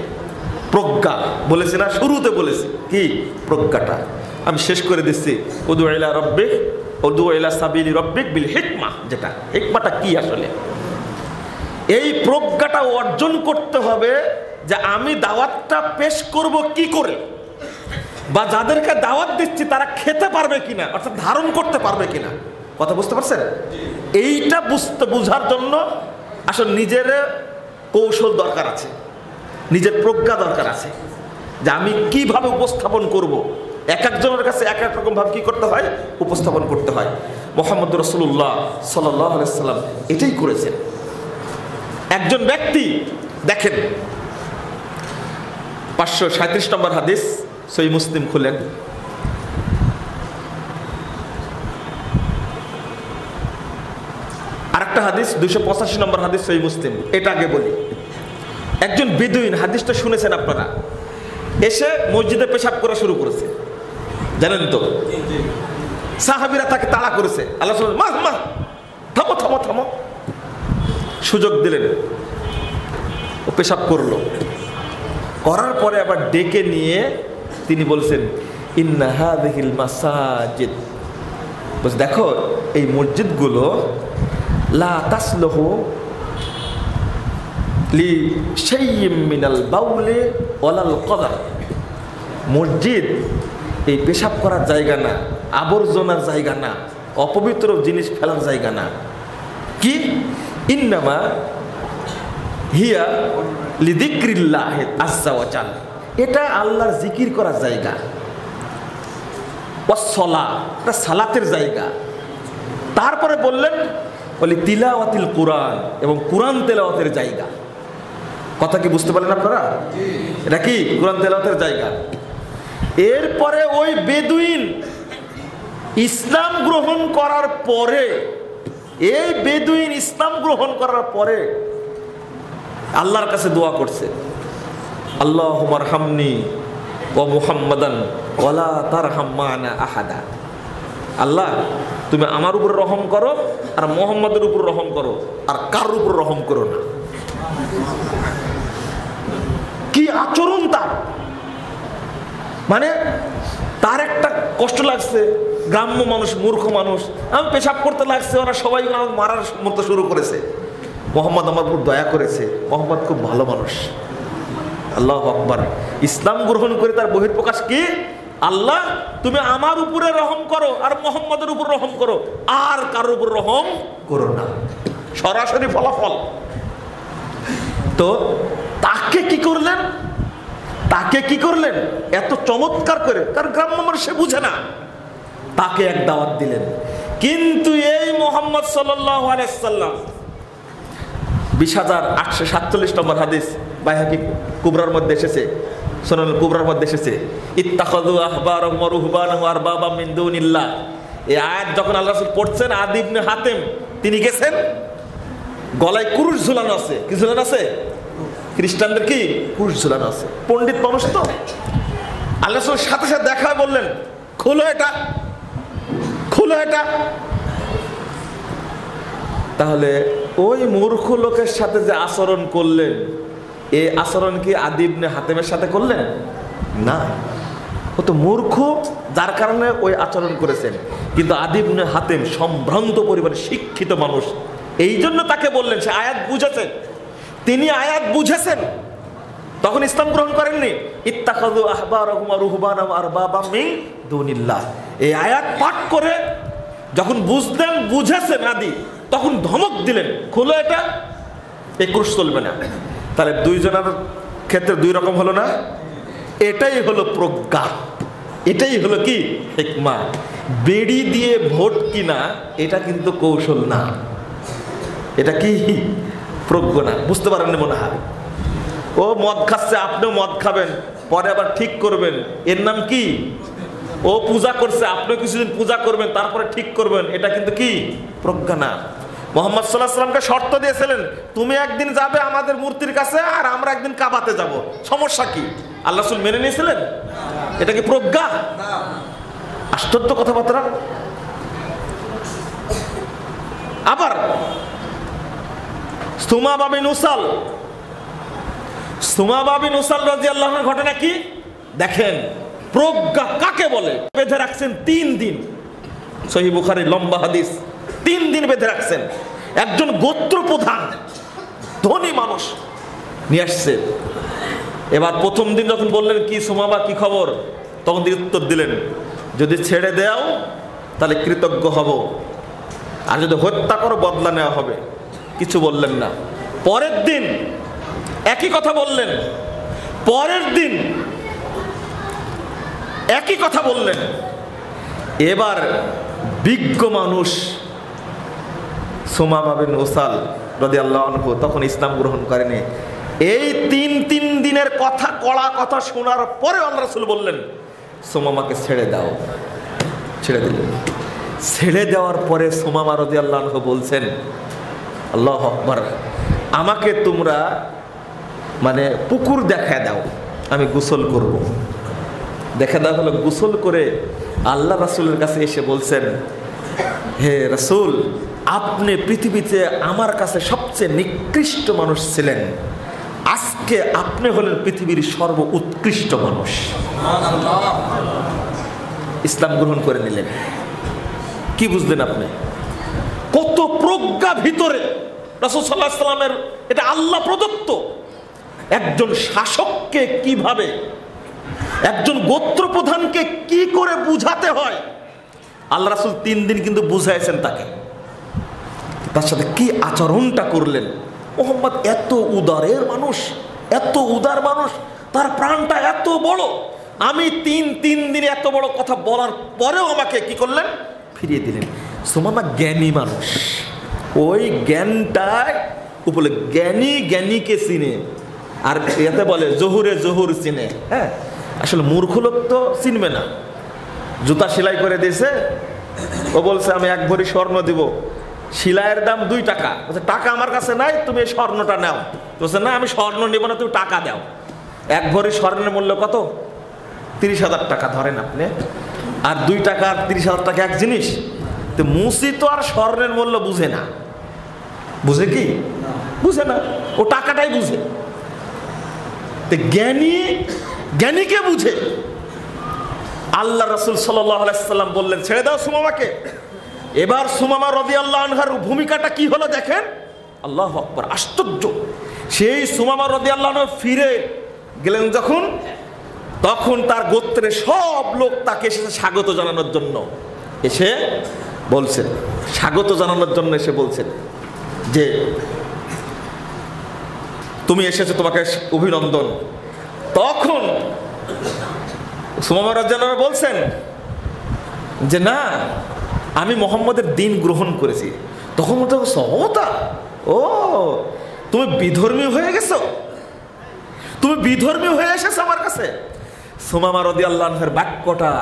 [SPEAKER 1] প্রজ্ঞা বলেছি না, শুরুতে বলেছি কি প্রজ্ঞাটা, আমি শেষ করে দিচ্ছি। উদু ইলা রাব্বিক, উদু ইলা সাবিলি রাব্বিক বিল হিকমা। যেটা হিকমাটা কি আসলে, এই প্রজ্ঞাটা অর্জন করতে হবে যে আমি দাওয়াতটা পেশ করব কি করে, বা যাদেরকে দাওয়াত দিচ্ছি তারা খেতে পারবে কিনা, অর্থাৎ ধারণ করতে পারবে কিনা। কথা বুঝতে পারছেন? এইটা বুঝার জন্য আসলে নিজের কৌশল দরকার আছে, নিজের প্রজ্ঞা দরকার আছে, যে আমি কিভাবে উপস্থাপন করব। এক একজনের কাছে এক এক রকম ভাবে কি করতে হয়, উপস্থাপন করতে হয়। মুহাম্মদ রাসূলুল্লাহ সাল্লাল্লাহু আলাইহি সাল্লাম এটাই করেছেন। একজন ব্যক্তি দেখেন, 537 নম্বর হাদিস, সহিহ মুসলিম খুলেন। আরেকটা হাদিস 285 নম্বর হাদিস, সহিহ মুসলিম। এটা আগে বলি। একজন বেদুইন, হাদিসটা শুনেছেন আপনারা, এসে মসজিদে পেশাব করা শুরু করেছে, জানেন তো? সাহাবীরা তাকে তাড়া করেছে, আল্লাহ মা মা থামো থামো থামো, সুযোগ দিলেন, ও পেশাব করলো। করার পরে আবার ডেকে নিয়ে তিনি বলছেন, ইন্না হাযিহিল মাসাজিদ, বস দেখো এই মসজিদগুলো লা তাসলুহু লি শাইয়্যিম মিনাল বাউলি ওয়ালাল কদর। মসজিদ এই পেশাব করার জায়গা না, আবর্জনার জায়গা না, অপবিত্র জিনিস ফেলার জায়গা না। কি? ইন্নামা হিয়া লিযিকরিল্লাহ আযজা ওয়া জাল, এটা আল্লাহর জিকির করার জায়গা। ওয়াসসালাহ, এটা সালাতের জায়গা। তারপরে বললেন বলি তিলাওয়াতিল কুরআন, এবং কুরআন তেলাওয়াতের জায়গা। কথা কি বুঝতে পারলেন আপনারা? এটা কি কুরআন তেলাওয়াতের জায়গা। এরপরে ওই বেদুইন ইসলাম গ্রহণ করার পরে, এই বেদুইন ইসলাম গ্রহণ করার পরে আল্লাহর কাছে দোয়া করছে, আল্লাহুম্মা আরহামনি ওয়া মুহাম্মাদান ওয়ালা তারহাম মা'না আহাদা। আল্লাহ তুমি আমার উপর রহম করো, আর মুহাম্মাদের উপর রহম করো, আর কার উপর রহম করো না। কি আচরণ তার! মানে তার একটা কষ্ট লাগছে, গ্রাম্য মানুষ, মূর্খ মানুষ, আমি পেশাব করতে লাগছে, ওরা সবাই আমাকে মারার মতো শুরু করেছে। মুহাম্মদ আমার উপর দয়া করেছে, মুহাম্মদ খুব ভালো মানুষ। আল্লাহু আকবার। ইসলাম গ্রহণ করে তার বহিঃপ্রকাশ কি, আল্লাহ তুমি আমার উপরে রহম করো, আর মুহাম্মদের উপর রহম করো, আর কারোর উপর রহম করো না। সরাসরি ফলাফল। তো তাকে কি করলেন, তাকে কি করলেন এত চমৎকার করে, কারণ গ্রাম্য মানুষ সে বুঝে না, তাকে এক দাওয়াত দিলেন। কিন্তু এই মুহাম্মদ সাল্লাল্লাহু আলাইহি সাল্লাম, 20,847 নম্বর হাদিস, বাইহাকি কুবরার মধ্যে এসেছে, সুনানুল কুবরার মধ্যে এসেছে, ইত্তাখাযু আহবারাহুম ওয়া রুহবানাহুম আরবাবা মিন দুনিল্লাহ। এই আয়াত যখন আল্লাহ রাসূল পড়ছেন, আদি ইবনে হাতেম তিনি গেছেন, গলায় কুরুশ ঝুলানো আছে। কি ঝুলানো আছে? খ্রিস্টানদের কি ক্রুশ ঝুলানো আছে। পণ্ডিত মানুষ তো, আল্লাহ রাসূল সাথে সাথে দেখা বললেন খোলো এটা, খোলো এটা। তাহলে ওই মূর্খ লোকের সাথে যে আচরণ করলেন, এই আচরণ কি আদি ইবনে হাতেমের সাথে করলেন না? ও তো মূর্খ, যার কারণে ওই আচরণ করেছেন। কিন্তু আদি ইবনে হাতেম সম্ভ্রান্ত পরিবারের শিক্ষিত মানুষ, এই জন্য তাকে বললেন, সে আয়াত বুঝেছেন, তিনি আয়াত বুঝেছেন, তখন ইসলাম গ্রহণ করেননি। ইত্তাখাযু আহবারাহুম ওয়া রুহবানাহুম আরবাবা মিন দুনিল্লাহ, এই আয়াত পাঠ করে যখন বুঝলেন, বুঝেছেন আদি, তখন ধমক দিলেন খোলো এটা, এই ক্রুশ চলবে না। তাহলে দুইজনের ক্ষেত্রে দুই রকম হলো না? এটাই হলো প্রজ্ঞা, এটাই হলো কি হিকমা। বেড়ি দিয়ে ভোট কিনা এটা কিন্তু কৌশল না, এটা কি প্রজ্ঞা না। বুঝতে পারেননি মনে হয়? ও মদ খাচ্ছে, আপনিও মদ খাবেন, পরে আবার ঠিক করবেন, এর নাম কি? ও পূজা করছে, আপনিও কিছুদিন পূজা করবেন, তারপরে ঠিক করবেন, এটা কিন্তু কি প্রজ্ঞা না। মুহাম্মদ সাল্লাল্লাহু আলাইহি ওয়াসাল্লামকে শর্ত দিয়েছিলেন, তুমি একদিন যাবে আমাদের মূর্তির কাছে, আর আমরা একদিন কাবাতে যাব, সমস্যা কি? আল্লাহ রাসূল মেনে নিয়েছিলেন? এটা কি প্রজ্ঞা? আশ্চর্য কথাবার্তা। আবার সুমামা বিন উসাল, সুমামা বিন উসাল রাদিয়াল্লাহু আনহুর ঘটনা কি দেখেন। প্রজ্ঞা কাকে বলে? বেঁধে রাখছেন 3 দিন, সহিহ বুখারী লম্বা হাদিস, 3 দিন বেঁধে রাখছেন। একজন গোত্র প্রধান ধনী মানুষ নিয়ে আসছে। এবার প্রথম দিন যখন বললেন কি সুমামা কি খবর, তখন তিনি উত্তর দিলেন, যদি ছেড়ে দাও তাহলে কৃতজ্ঞ হব, আর যদি হত্যা করো বদলা নেওয়া হবে। কিছু বললেন না। পরের দিন একই কথা বললেন, পরের দিন একই কথা বললেন। এবার বিজ্ঞ মানুষ সুমামা বিন উসাল রাদিয়াল্লাহু আনহু তখন ইসলাম গ্রহণ করেনি। এই 3 দিনের কথা, কড়া কথা শোনার পরে আল্লাহ রাসূল বললেন সুমামাকে ছেড়ে দাও, ছেড়ে দিলেন। ছেড়ে দেওয়ার পরে সুমামা রাদিয়াল্লাহু আনহু বলছেন, আল্লাহু আকবার, আমাকে তোমরা মানে পুকুর দেখা দাও, আমি গোসল করব। দেখা দেওয়া হলো, গোসল করে আল্লাহ রাসূলের কাছে এসে বলছেন, হে রাসূল, আপনি পৃথিবীতে আমার কাছে সবচেয়ে নিকৃষ্ট মানুষ ছিলেন, আজকে আপনি হলেন পৃথিবীর সর্ব উৎকৃষ্ট মানুষ। ইসলাম গ্রহণ করে নিলেন। কি বুঝলেন আপনি? কত প্রজ্ঞা ভিতরে রাসূল সাল্লাল্লাহু আলাইহি ওয়াসাল্লামের, এটা আল্লাহ প্রদত্ত। একজন শাসককে কিভাবে, একজন গোত্র প্রধানকে কি করে বুঝাতে হয়, আল্লাহ রাসূল 3 দিন কিন্তু বুঝাইছেন তাকে। তার সাথে কি আচরণটা করলেন। মুহাম্মদ এত উদারের মানুষ, এত উদার মানুষ, তার প্রাণটা এত বড়, আমি 3 দিন এত বড় কথা বলার পরেও আমাকে কি করলেন, ফিরিয়ে দিলেন। সুমামা জ্ঞানী মানুষ, ওই জ্ঞানটায় উপলে জ্ঞানী জ্ঞানীকে চিনে, আর এতে বলে জহুরে জহুর চিনে। হ্যাঁ, আসলে মূর্খ লোক তো চিনবে না। জুতা সেলাই করে দিয়েছে, ও বলছে আমি 1 ভরি স্বর্ণ দিব, সেলাইয়ের দাম 2 টাকা। বলছে টাকা আমার কাছে নাই, তুমি এই স্বর্ণটা নাও। বলছে না, আমি স্বর্ণ নেব না, তুমি টাকা দাও। 1 ভরি স্বর্ণের মূল্য কত? 30,000 টাকা ধরেন আপনি। আর 2 টাকা আর 30,000 টাকা এক জিনিস? তো মুসি তো আর স্বর্ণের মূল্য বুঝে না। বুঝে কি? বুঝে না, ও টাকাটাই বুঝে। তো জ্ঞানী জ্ঞানীকে বুঝে। আল্লাহ রাসূল সাল্লাল্লাহু আলাইহি ওয়াসাল্লাম বললেন ছেড়ে দাও সুমামাকে। এবার সুমামা রাদিয়াল্লাহু আনহার ভূমিকাটা কি হলো দেখেন। আল্লাহু আকবার, আশ্চর্য। সেই সুমামা রাদিয়াল্লাহু আনহা ফিরে গেলেন যখন, তখন তার গোত্রের সব লোক তাকে এসেছে স্বাগত জানানোর জন্য। এসে বলছেন, স্বাগত জানানোর জন্য এসে বলছেন যে তুমি এসেছো, তোমাকে অভিনন্দন। তখন সুমামা রাদিয়াল্লাহু আনহা বলছেন যে না, আমি মুহাম্মদের দ্বীন গ্রহণ করেছি। তখন বলতে সহতা, ও তুমি বিধর্মী হয়ে গেছো, তুমি বিধর্মী হয়ে এসেছো আমার কাছে। সুমামা রাদিয়াল্লাহু আনহার বাক্যটা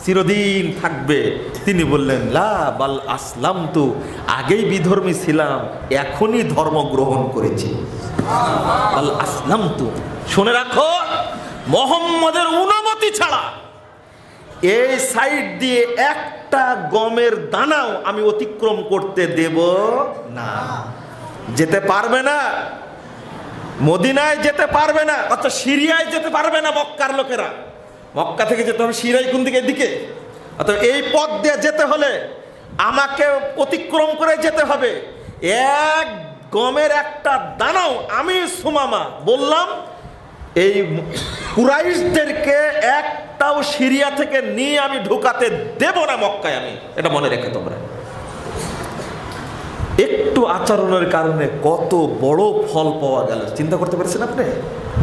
[SPEAKER 1] চিরদিন থাকবে। তিনি বললেন লা বাল আসলামতু, আগেই বিধর্মী ছিলাম, এখনই ধর্ম গ্রহণ করেছি। আল আসলামতু। শুনে রাখো, মুহাম্মদের অনুমতি ছাড়া এই সাইড দিয়ে একটা গমের দানাও আমি অতিক্রম করতে দেব না। যেতে পারবে না, মদিনায় যেতে পারবে না, অর্থাৎ সিরিয়ায় যেতে পারবে না মক্কার লোকেরা। মক্কা থেকে যেতে হবে সিরিয়ায়, কোন দিকে? এদিকে। অর্থাৎ এই পথ দিয়ে যেতে হলে আমাকে অতিক্রম করে যেতে হবে। এক গমের একটা দানাও আমি সুমামা বললাম এই কুরাইশদেরকে একটাও সিরিয়া থেকে নিয়ে আমি ঢুকাতে দেব না মক্কায় আমি। এটা মনে রেখে তোমরা। একটু আচরণের কারণে কত বড় ফল পাওয়া গেল, চিন্তা করতে পেরেছেন আপনি?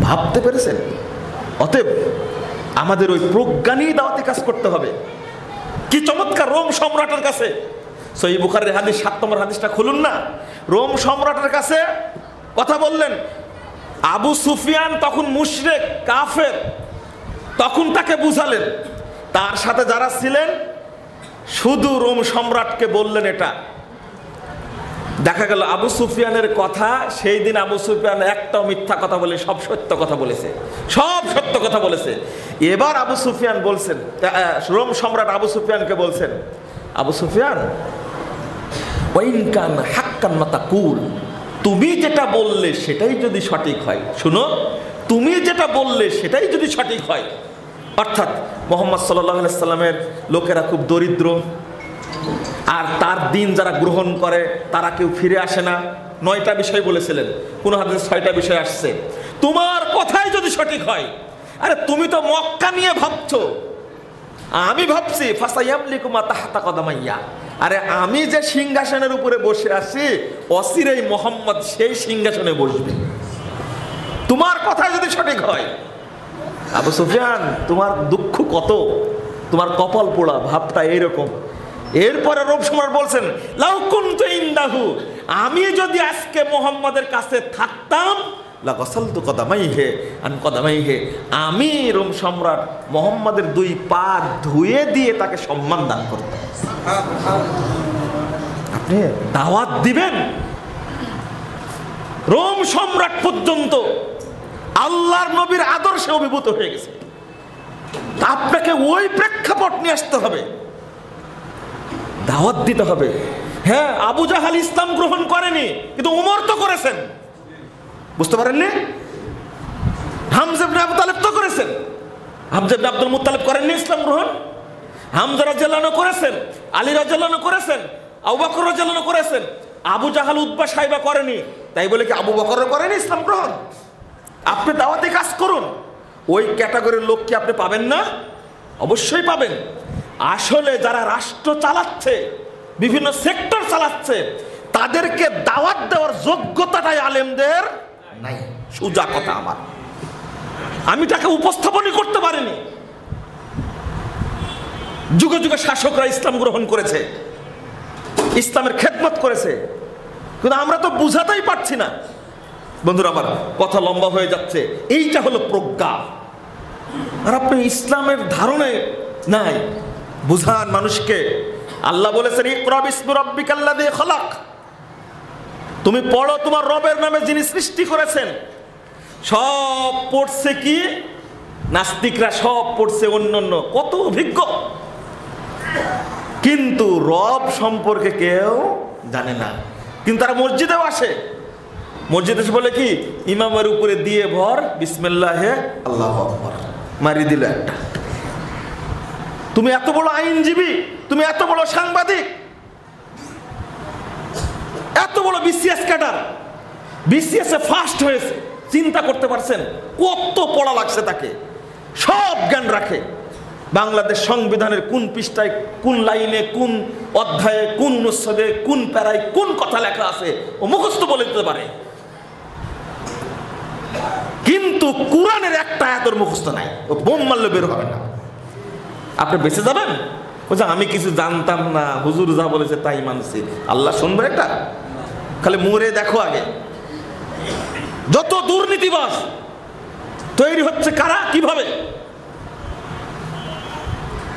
[SPEAKER 1] ভাবতে পেরেছেন? অতএব আমাদের ওই প্রজ্ঞা নিয়ে দাওয়াতি কাজ করতে হবে। কি চমৎকার! রোম সম্রাটের কাছে, সহিহ বুখারীর হাদিস 7 নম্বর হাদিসটা খুলুন না। রোম সম্রাটের কাছে কথা বললেন। আবু সুফিয়ান তখন মুশরিক কাফের, তখন তাকে বুঝালেন। তার সাথে যারা ছিলেন শুধু রোম সম্রাটকে বললেন এটা। দেখা গেল আবু সুফিয়ানের কথা, সেই দিন আবু সুফিয়ান একটাও মিথ্যা কথা বলে, সব সত্য কথা বলেছে, সব সত্য কথা বলেছে। এবার আবু সুফিয়ান বলছেন, রোম সম্রাট আবু সুফিয়ানকে বলছেন, আবু সুফিয়ান ওয়াইন কান হাক্কান মা তাকুল, তুমি যেটা বললে সেটাই যদি সঠিক হয়, শুনো, তুমি যেটা বললে সেটাই যদি সঠিক হয়, অর্থাৎ মুহাম্মদ সাল্লাল্লাহু আলাইহি সাল্লামের লোকেরা খুব দরিদ্র, আর তার দিন যারা গ্রহণ করে তারা কেউ ফিরে আসে না। 9টা বিষয় বলেছিলেন, কোন হাদিসে 6টা বিষয় আসছে। তোমার কথাই যদি সঠিক হয়, আরে তুমি তো মক্কা নিয়ে ভাবছো, আমি ভাবছি ফাসায়ামলিকু মা তাহতা কদামাইয়া, আরে আমি যে সিংহাসনের উপরে বসে আছি অচিরেই মুহাম্মদ সেই সিংহাসনে বসবে। তোমার কথাই যদি সঠিক হয়, আবু সুফিয়ান তোমার দুঃখ কত, তোমার কপাল পোড়া, ভাবটা এইরকম। এরপরে রোম সম্রাট বলছেন, লাউ কুনতু ইনদাহু, আমি যদি আজকে মুহাম্মাদের কাছে থাকতাম, লা গসালতু কদামাইহি আন কদামাইহি, আমি রোম সম্রাট মুহাম্মাদের 2 পা ধুয়ে দিয়ে তাকে সম্মান দান করতাম। আপনি দাওয়াত দিবেন, রোম সম্রাট পর্যন্ত আল্লাহর নবীর আদর্শে অভিভূত হয়ে গেছে। আপনাকে ওই প্রেক্ষাপট নিয়ে আসতে হবে, দাওয়াত দিতে হবে। হ্যাঁ, আবু জাহাল ইসলাম গ্রহণ করেনি, কিন্তু উমর তো করেছেন, বুঝতে পারেননি? হামজা ইবনে আবু তালেব তো করেছেন, হামজা ইবনে আব্দুল মুত্তালিব করেননি ইসলাম গ্রহণ? হামজা রাদিয়াল্লাহু আনহু করেছেন, আলী রাদিয়াল্লাহু আনহু করেছেন, আবু বকর রাদিয়াল্লাহু আনহু করেছেন। আবু জাহাল উতবা সাইবা করেনি, তাই বলে কি আবু বকরও করেনি ইসলাম গ্রহণ? আপনি দাওয়াতে কাজ করুন, ওই ক্যাটাগরির লোক কি আপনি পাবেন না? অবশ্যই পাবেন। আসলে যারা রাষ্ট্র চালাচ্ছে, বিভিন্ন সেক্টর চালাচ্ছে, তাদেরকে দাওয়াত দেওয়ার যোগ্যতাটাই আলেমদের নাই। সোজা কথা আমার, আমি তাকে উপস্থাপনই করতে পারিনি। যুগে যুগে শাসকরা ইসলাম গ্রহণ করেছে, ইসলামের খেদমত করেছে, কিন্তু আমরা তো বুঝাতেই পারছি না। বন্ধুরা আমার, কথা লম্বা হয়ে যাচ্ছে। এইটা হলো প্রজ্ঞা। আর আপনি ইসলামের ধারণে নাই, বুঝান মানুষকে। আল্লাহ বলেছেন, ইকরা বিসমি রাব্বিকাল্লাযী খালাক, তুমি পড়ো তোমার রবের নামে যিনি সৃষ্টি করেছেন। সব পড়ছে কি? নাস্তিকরা সব পড়ছে অন্যান্য, কত অভিজ্ঞ, কিন্তু রব সম্পর্কে কেউ জানে না। কিন্তু তারা মসজিদেও আসে, মসজিদে এসে বলে কি, ইমামের উপরে দিয়ে ভর বিসমিল্লাহে আল্লাহু আকবার, মারি দিল একটা। তুমি এত বড় আইনজীবী, তুমি এত বড় সাংবাদিক, এত বড় বিসিএস ক্যাডার, বিসিএস এ ফার্স্ট হয়েছে, চিন্তা করতে পারছেন কত পড়া লাগছে তাকে? সব জ্ঞান রাখে, বাংলাদেশ সংবিধানের কোন পৃষ্ঠায়, কোন লাইনে, কোন অধ্যায়ে, কোন অনুচ্ছেদে, কোন প্যারায় কোন কথা লেখা আছে ও মুখস্থ বলে দিতে পারে। কিন্তু কোরআনের একটা আয়াতের মুখস্থ নাই, ও বোম মারলে বের হবে না। আপনি বেঁচে যাবেন? বলছে আমি কিছু জানতাম না, হুজুর যা বলেছে তাই মানছি। আল্লাহ শুনবে এটা? খালি মরে দেখো আগে। যত দুর্নীতিবাজ তৈরি হচ্ছে কারা, কিভাবে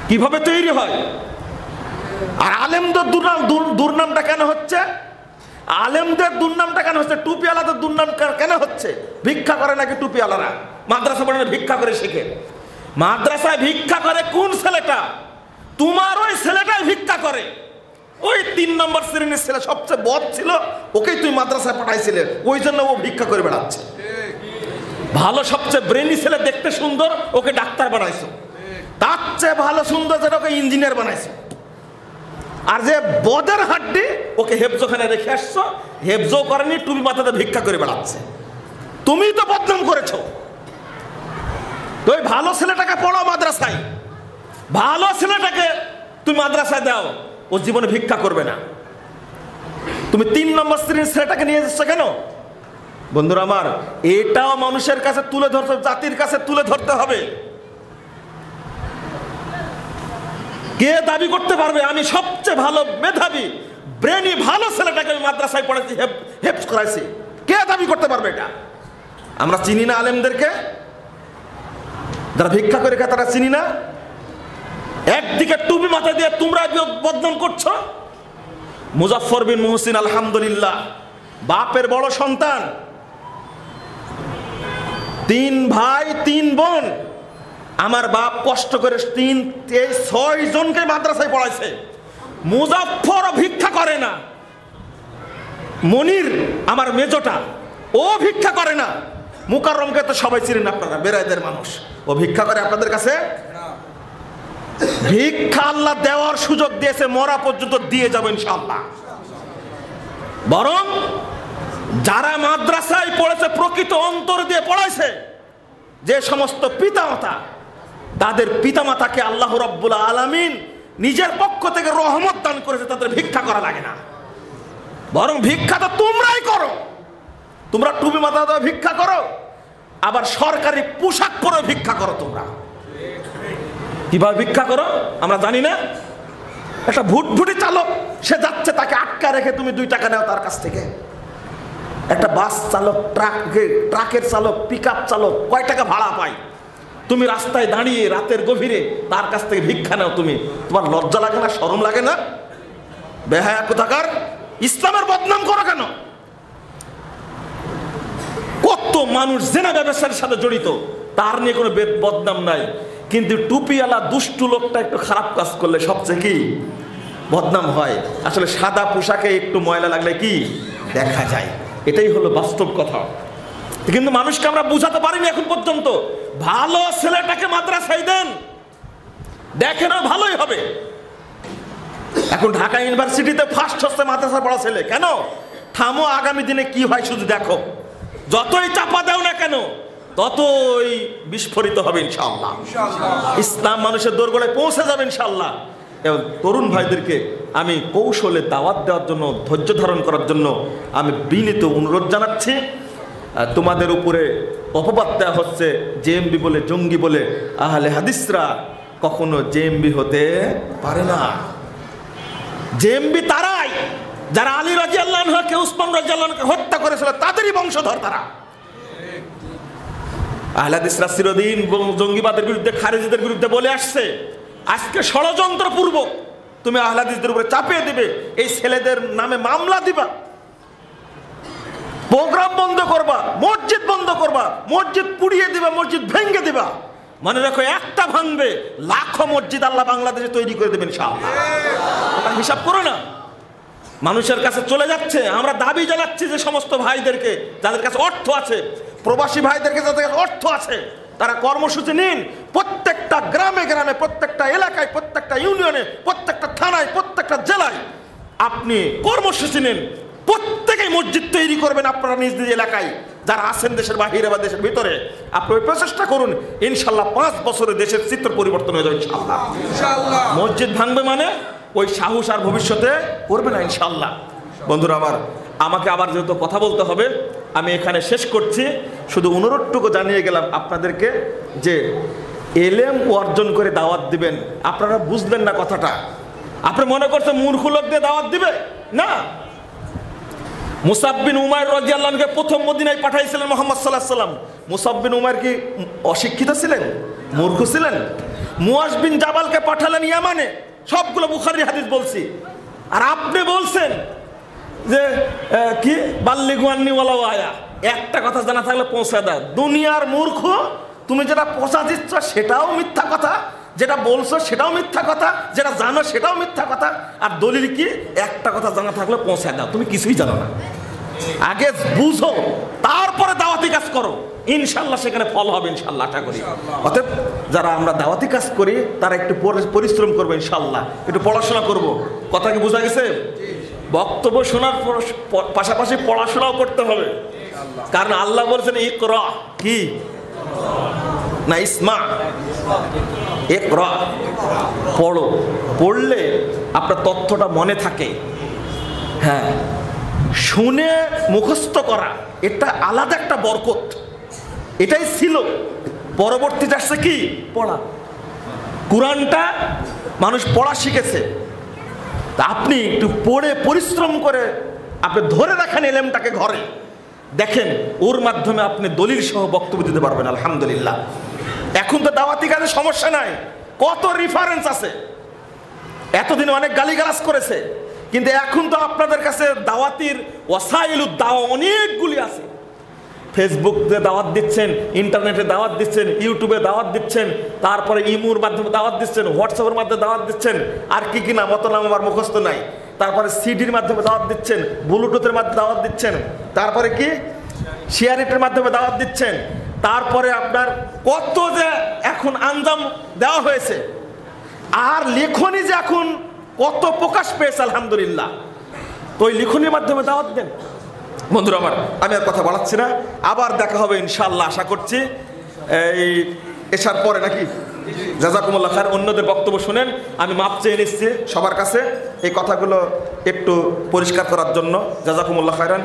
[SPEAKER 1] কিভাবে তৈরি হয়? আর আলেমদের দুর্নামটা কেন হচ্ছে? আলেমদের দুর্নামটা কেন হচ্ছে? টুপিওয়ালাদের দুর্নাম কেন হচ্ছে? ভিক্ষা করে নাকি টুপিওয়ালারা? মাদ্রাসা পড়ে ভিক্ষা করে শিখে। মাদ্রাসায় ভিক্ষা করে কোন ছেলেটা? তোমার ওই ছেলেটাই ভিক্ষা করে। ওই 3 নম্বর শ্রেণীর ছেলে সবচেয়ে বদ ছিল, ওকেই তুই মাদ্রাসায় পাঠাইছিলে, ওই জন্য ও ভিক্ষা করে বেড়াচ্ছে। ভালো সবচেয়ে ব্রেনি ছেলে, দেখতে সুন্দর, ওকে ডাক্তার বানাইছো। তার চেয়ে ভালো সুন্দর যেটা, ওকে ইঞ্জিনিয়ার বানাইছো। আর যে বদের হাড্ডি, ওকে হেফজোখানে রেখে আসছো, হেফজো করেনি, টুপি মাথাতে ভিক্ষা করে বেড়াচ্ছে। তুমি তো বদনাম করেছো। তো ওই ভালো ছেলেটাকে পড়াও মাদ্রাসায়, ভালো ছেলেটাকে তুমি মাদ্রাসায় দাও, ও জীবনে ভিক্ষা করবে না। তুমি 3 নম্বর শ্রেণীর ছেলেটাকে নিয়ে যাচ্ছ কেন? বন্ধুরা আমার, এটাও মানুষের কাছে তুলে ধরতে, জাতির কাছে তুলে ধরতে হবে। কে দাবি করতে পারবে আমি সবচেয়ে ভালো মেধাবী ব্রেনি ভালো ছেলেটাকে আমি মাদ্রাসায় পড়াচ্ছি, হেফজ করাইছি? কে দাবি করতে পারবে এটা? আমরা চিনি না আলেমদেরকে, যারা ভিক্ষা করে খায় তারা চিনি না। একদিকে টুপি মাথায় দিয়ে তোমরা বদনাম করছো। মুজাফফর বিন মুহসিন আলহামদুলিল্লাহ, বাপের বড় সন্তান, 3 ভাই 3 বোন। আমার বাপ কষ্ট করে 6 জনকে মাদ্রাসায় পড়াইছে। মুজাফফর ভিক্ষা করে না। মনির আমার মেজোটা, ও ভিক্ষা করে না। মুকাররমকে তো সবাই চিনেন আপনারা, বেরাইদের মানুষ। ও ভিক্ষা করে আপনাদের কাছে? ভিক্ষা আল্লাহ দেওয়ার সুযোগ দিয়েছে, মরা পর্যন্ত দিয়ে যাবেন ইনশাআল্লাহ। বরং যারা মাদ্রাসায় পড়েছে, প্রকৃত অন্তর দিয়ে পড়াইছে, যে সমস্ত পিতামাতা, তাদের পিতামাতাকে আল্লাহ রাব্বুল আলামিন নিজের পক্ষ থেকে রহমত দান করেছে, তাদের ভিক্ষা করা লাগে না। বরং ভিক্ষা তো তোমরাই করো। তোমরা টুপি মাথা দিয়ে ভিক্ষা করো, আবার সরকারি পোশাক পরে ভিক্ষা করো। তোমরা কিভাবে ভিক্ষা করো আমরা জানি না। একটা ভুটভুটি চালক, সে যাচ্ছে, তাকে আটকা রেখে তুমি 2 টাকা নাও তার কাছ থেকে। একটা বাস চালক, ট্রাকের চালক, পিকআপ চালক কয় টাকা ভাড়া পায়? তুমি রাস্তায় দাঁড়িয়ে রাতের গভীরে তার কাছ থেকে ভিক্ষা নাও। তোমার লজ্জা লাগে না? শরম লাগে না? বেহায়া কোথাকার! ইসলামের বদনাম করো কেন? কত মানুষ জেনা ব্যবসার সাথে জড়িত, তার নিয়ে কোনো বদনাম নাই। কিন্তু টুপিওয়ালা দুষ্টু লোকটা একটু খারাপ কাজ করলে সবচেয়ে কি বদনাম হয়। আসলে সাদা পোশাকে একটু ময়লা লাগলে কি দেখা যায়, এটাই হলো বাস্তব কথা। কিন্তু মানুষকে আমরা বুঝাতে পারিনি এখন পর্যন্ত। ভালো ছেলেটাকে মাদ্রাসায় দেন, দেখেন ভালোই হবে। এখন ঢাকা ইউনিভার্সিটিতে ফার্স্ট হচ্ছে মাদ্রাসা পড়া ছেলে। কেন? থামো, আগামী দিনে কি হয় শুধু দেখো। যতই চাপা দাও না কেন, ততই বিস্ফোরিত হবে ইনশাআল্লাহ। ইসলাম মানুষের দোরগোড়ায় পৌঁছে যাবে ইনশাআল্লাহ। এবং তরুণ ভাইদেরকে আমি কৌশলে দাওয়াত দেওয়ার জন্য, ধৈর্য ধারণ করার জন্য আমি বিনীত অনুরোধ জানাচ্ছি। তোমাদের উপরে অপবাদ দেওয়া হচ্ছে, জেএমবি বলে, জঙ্গি বলে। আহলে হাদিসরা কখনো জেএমবি হতে পারে না। জেএমবি তারাই যারা আলী রাদিয়াল্লাহু আনহুকে, উসমান রাদিয়াল্লাহু আনহুকে হত্যা করেছিল, তাদেরই বংশধর তারা। আহলে হাদিসরা চিরদিন জঙ্গিবাদের বিরুদ্ধে, খারেজিদের বিরুদ্ধে বলে আসছে। আজকে ষড়যন্ত্রপূর্বক তুমি আহলে হাদিসদের উপরে চাপিয়ে দিবে, এই ছেলেদের নামে মামলা দিবা, প্রোগ্রাম বন্ধ করবা, মসজিদ বন্ধ করবা, মসজিদ পুড়িয়ে দিবা, মসজিদ ভেঙে দিবা। মনে রাখো, একটা ভাঙবে, লাখো মসজিদ আল্লাহ বাংলাদেশে তৈরি করে দেবেন ইনশাআল্লাহ। এটা হিসাব করো না। মানুষের কাছে চলে যাচ্ছে। আমরা দাবি জানাচ্ছি যে সমস্ত ভাইদেরকে, যাদের কাছে অর্থ আছে, প্রবাসী ভাইদেরকে যাদের কাছে অর্থ আছে, তারা কর্মসূচি নিন। প্রত্যেকটা গ্রামে গ্রামে, প্রত্যেকটা এলাকায়, প্রত্যেকটা ইউনিয়নে, প্রত্যেকটা থানায়, প্রত্যেকটা জেলায় আপনি কর্মসূচি নিন। প্রত্যেকেই মসজিদ তৈরি করবেন আপনারা নিজ নিজ এলাকায়। যারা আছেন দেশের বাহিরে বা দেশের ভিতরে, আপনি ওই প্রচেষ্টা করুন। ইনশাল্লাহ 5 বছরে দেশের চিত্র পরিবর্তন হয়ে যাবে ইনশাল্লাহ। মসজিদ ভাঙবে মানে ওই সাহস আর ভবিষ্যতে করবে না ইনশাল্লাহ। বন্ধুরা আমার, আমাকে আবার যেহেতু কথা বলতে হবে, আমি এখানে শেষ করছি। শুধু অনুরোধটুকু জানিয়ে গেলাম আপনাদেরকে যে এলেম অর্জন করে দাওয়াত দিবেন। আপনারা বুঝলেন না কথাটা। আপনি মনে করছেন মূর্খ লোক দিয়ে দাওয়াত দিবে না। মুসাব বিন উমাইর রাদিয়াল্লাহু আনহুকে প্রথম মদিনায় পাঠাইছিলেন মুহাম্মদ সাল্লাল্লাহু আলাইহি ওয়াসাল্লাম। মুসাব বিন উমাইর কি অশিক্ষিত ছিলেন? মূর্খ ছিলেন? মুয়াজ বিন জাবালকে পাঠালেন ইয়ামানে। সবগুলো বুখারীর হাদিস বলছি। আর আপনি বলছেন যে কি বাল্লিগুয়ান্নিওয়ালা আয়া, একটা কথা জানা থাকলে পৌঁছে দাও। দুনিয়ার মূর্খ, তুমি যেটা পৌঁছা দিচ্ছ সেটাও মিথ্যা কথা, যেটা বলছো সেটাও মিথ্যা কথা, যেটা জানো সেটাও মিথ্যা কথা। আর দলিল কি? একটা কথা জানা থাকলে পৌঁছে দাও, তুমি কিছুই জানো না। আগে বুঝো, তারপরে দাওয়াতি কাজ করো, ইনশাল্লাহ সেখানে ফল হবে, ইনশাল্লাহ আশা করি। অতএব যারা আমরা দাওয়াতি কাজ করি তারা একটু পরিশ্রম করবো, ইনশাল্লাহ একটু পড়াশোনা করব। কথা কি বোঝা গেছে? বক্তব্য শোনার পাশাপাশি পড়াশোনাও করতে হবে, কারণ আল্লাহ বলছেন ইকরা, কি না ইসমা, ইকরা, পড়ো। পড়লে আপনার তথ্যটা মনে থাকে। হ্যাঁ, শুনে মুখস্থ করা এটা আলাদা একটা বরকত, এটাই ছিল। পরবর্তীতে আসছে কি? পড়া। কোরআনটা মানুষ পড়া শিখেছে, তা আপনি একটু পড়ে পরিশ্রম করে আপনি ধরে রাখেন এলেমটাকে ঘরে, দেখেন ওর মাধ্যমে আপনি দলিল সহ বক্তব্য দিতে পারবেন। আলহামদুলিল্লাহ, এখন তো দাওয়াতি কাজে সমস্যা নাই, কত রেফারেন্স আছে। এতদিন অনেক গালিগালাজ করেছে, কিন্তু এখন তো আপনাদের কাছে দাওয়াতির ওয়াসাইলুদ দাওয়া অনেকগুলি আছে। ফেসবুকে দাওয়াত দিচ্ছেন, ইন্টারনেটে দাওয়াত দিচ্ছেন, ইউটিউবে দাওয়াত দিচ্ছেন, তারপরে ইমুর মাধ্যমে দাওয়াত দিচ্ছেন, হোয়াটসঅ্যাপের মাধ্যমে দাওয়াত দিচ্ছেন, আর কি কি নাম, অত নাম আমার মুখস্থ নাই। তারপরে সিডির মাধ্যমে দাওয়াত দিচ্ছেন, ব্লুটুথের মাধ্যমে দাওয়াত দিচ্ছেন, তারপরে কি শেয়ারেটের মাধ্যমে দাওয়াত দিচ্ছেন, তারপরে আপনার কত যে এখন আঞ্জাম দেওয়া হয়েছে। আর লেখনী যে এখন কত প্রকাশ পেয়েছে, আলহামদুলিল্লাহ। তো ওই লেখনীর মাধ্যমে দাওয়াত দেন। বন্ধুরা আমার, আমি আর কথা বাড়াচ্ছি না, আবার দেখা হবে ইনশাআল্লাহ আশা করছি এই এসার পরে, নাকি? জাযাকুমুল্লাহ খায়র। অন্যদের বক্তব্য শুনেন, আমি মাপ চেয়ে নিচ্ছি সবার কাছে এই কথাগুলো একটু পরিষ্কার করার জন্য। জাযাকুমুল্লাহ খায়রান।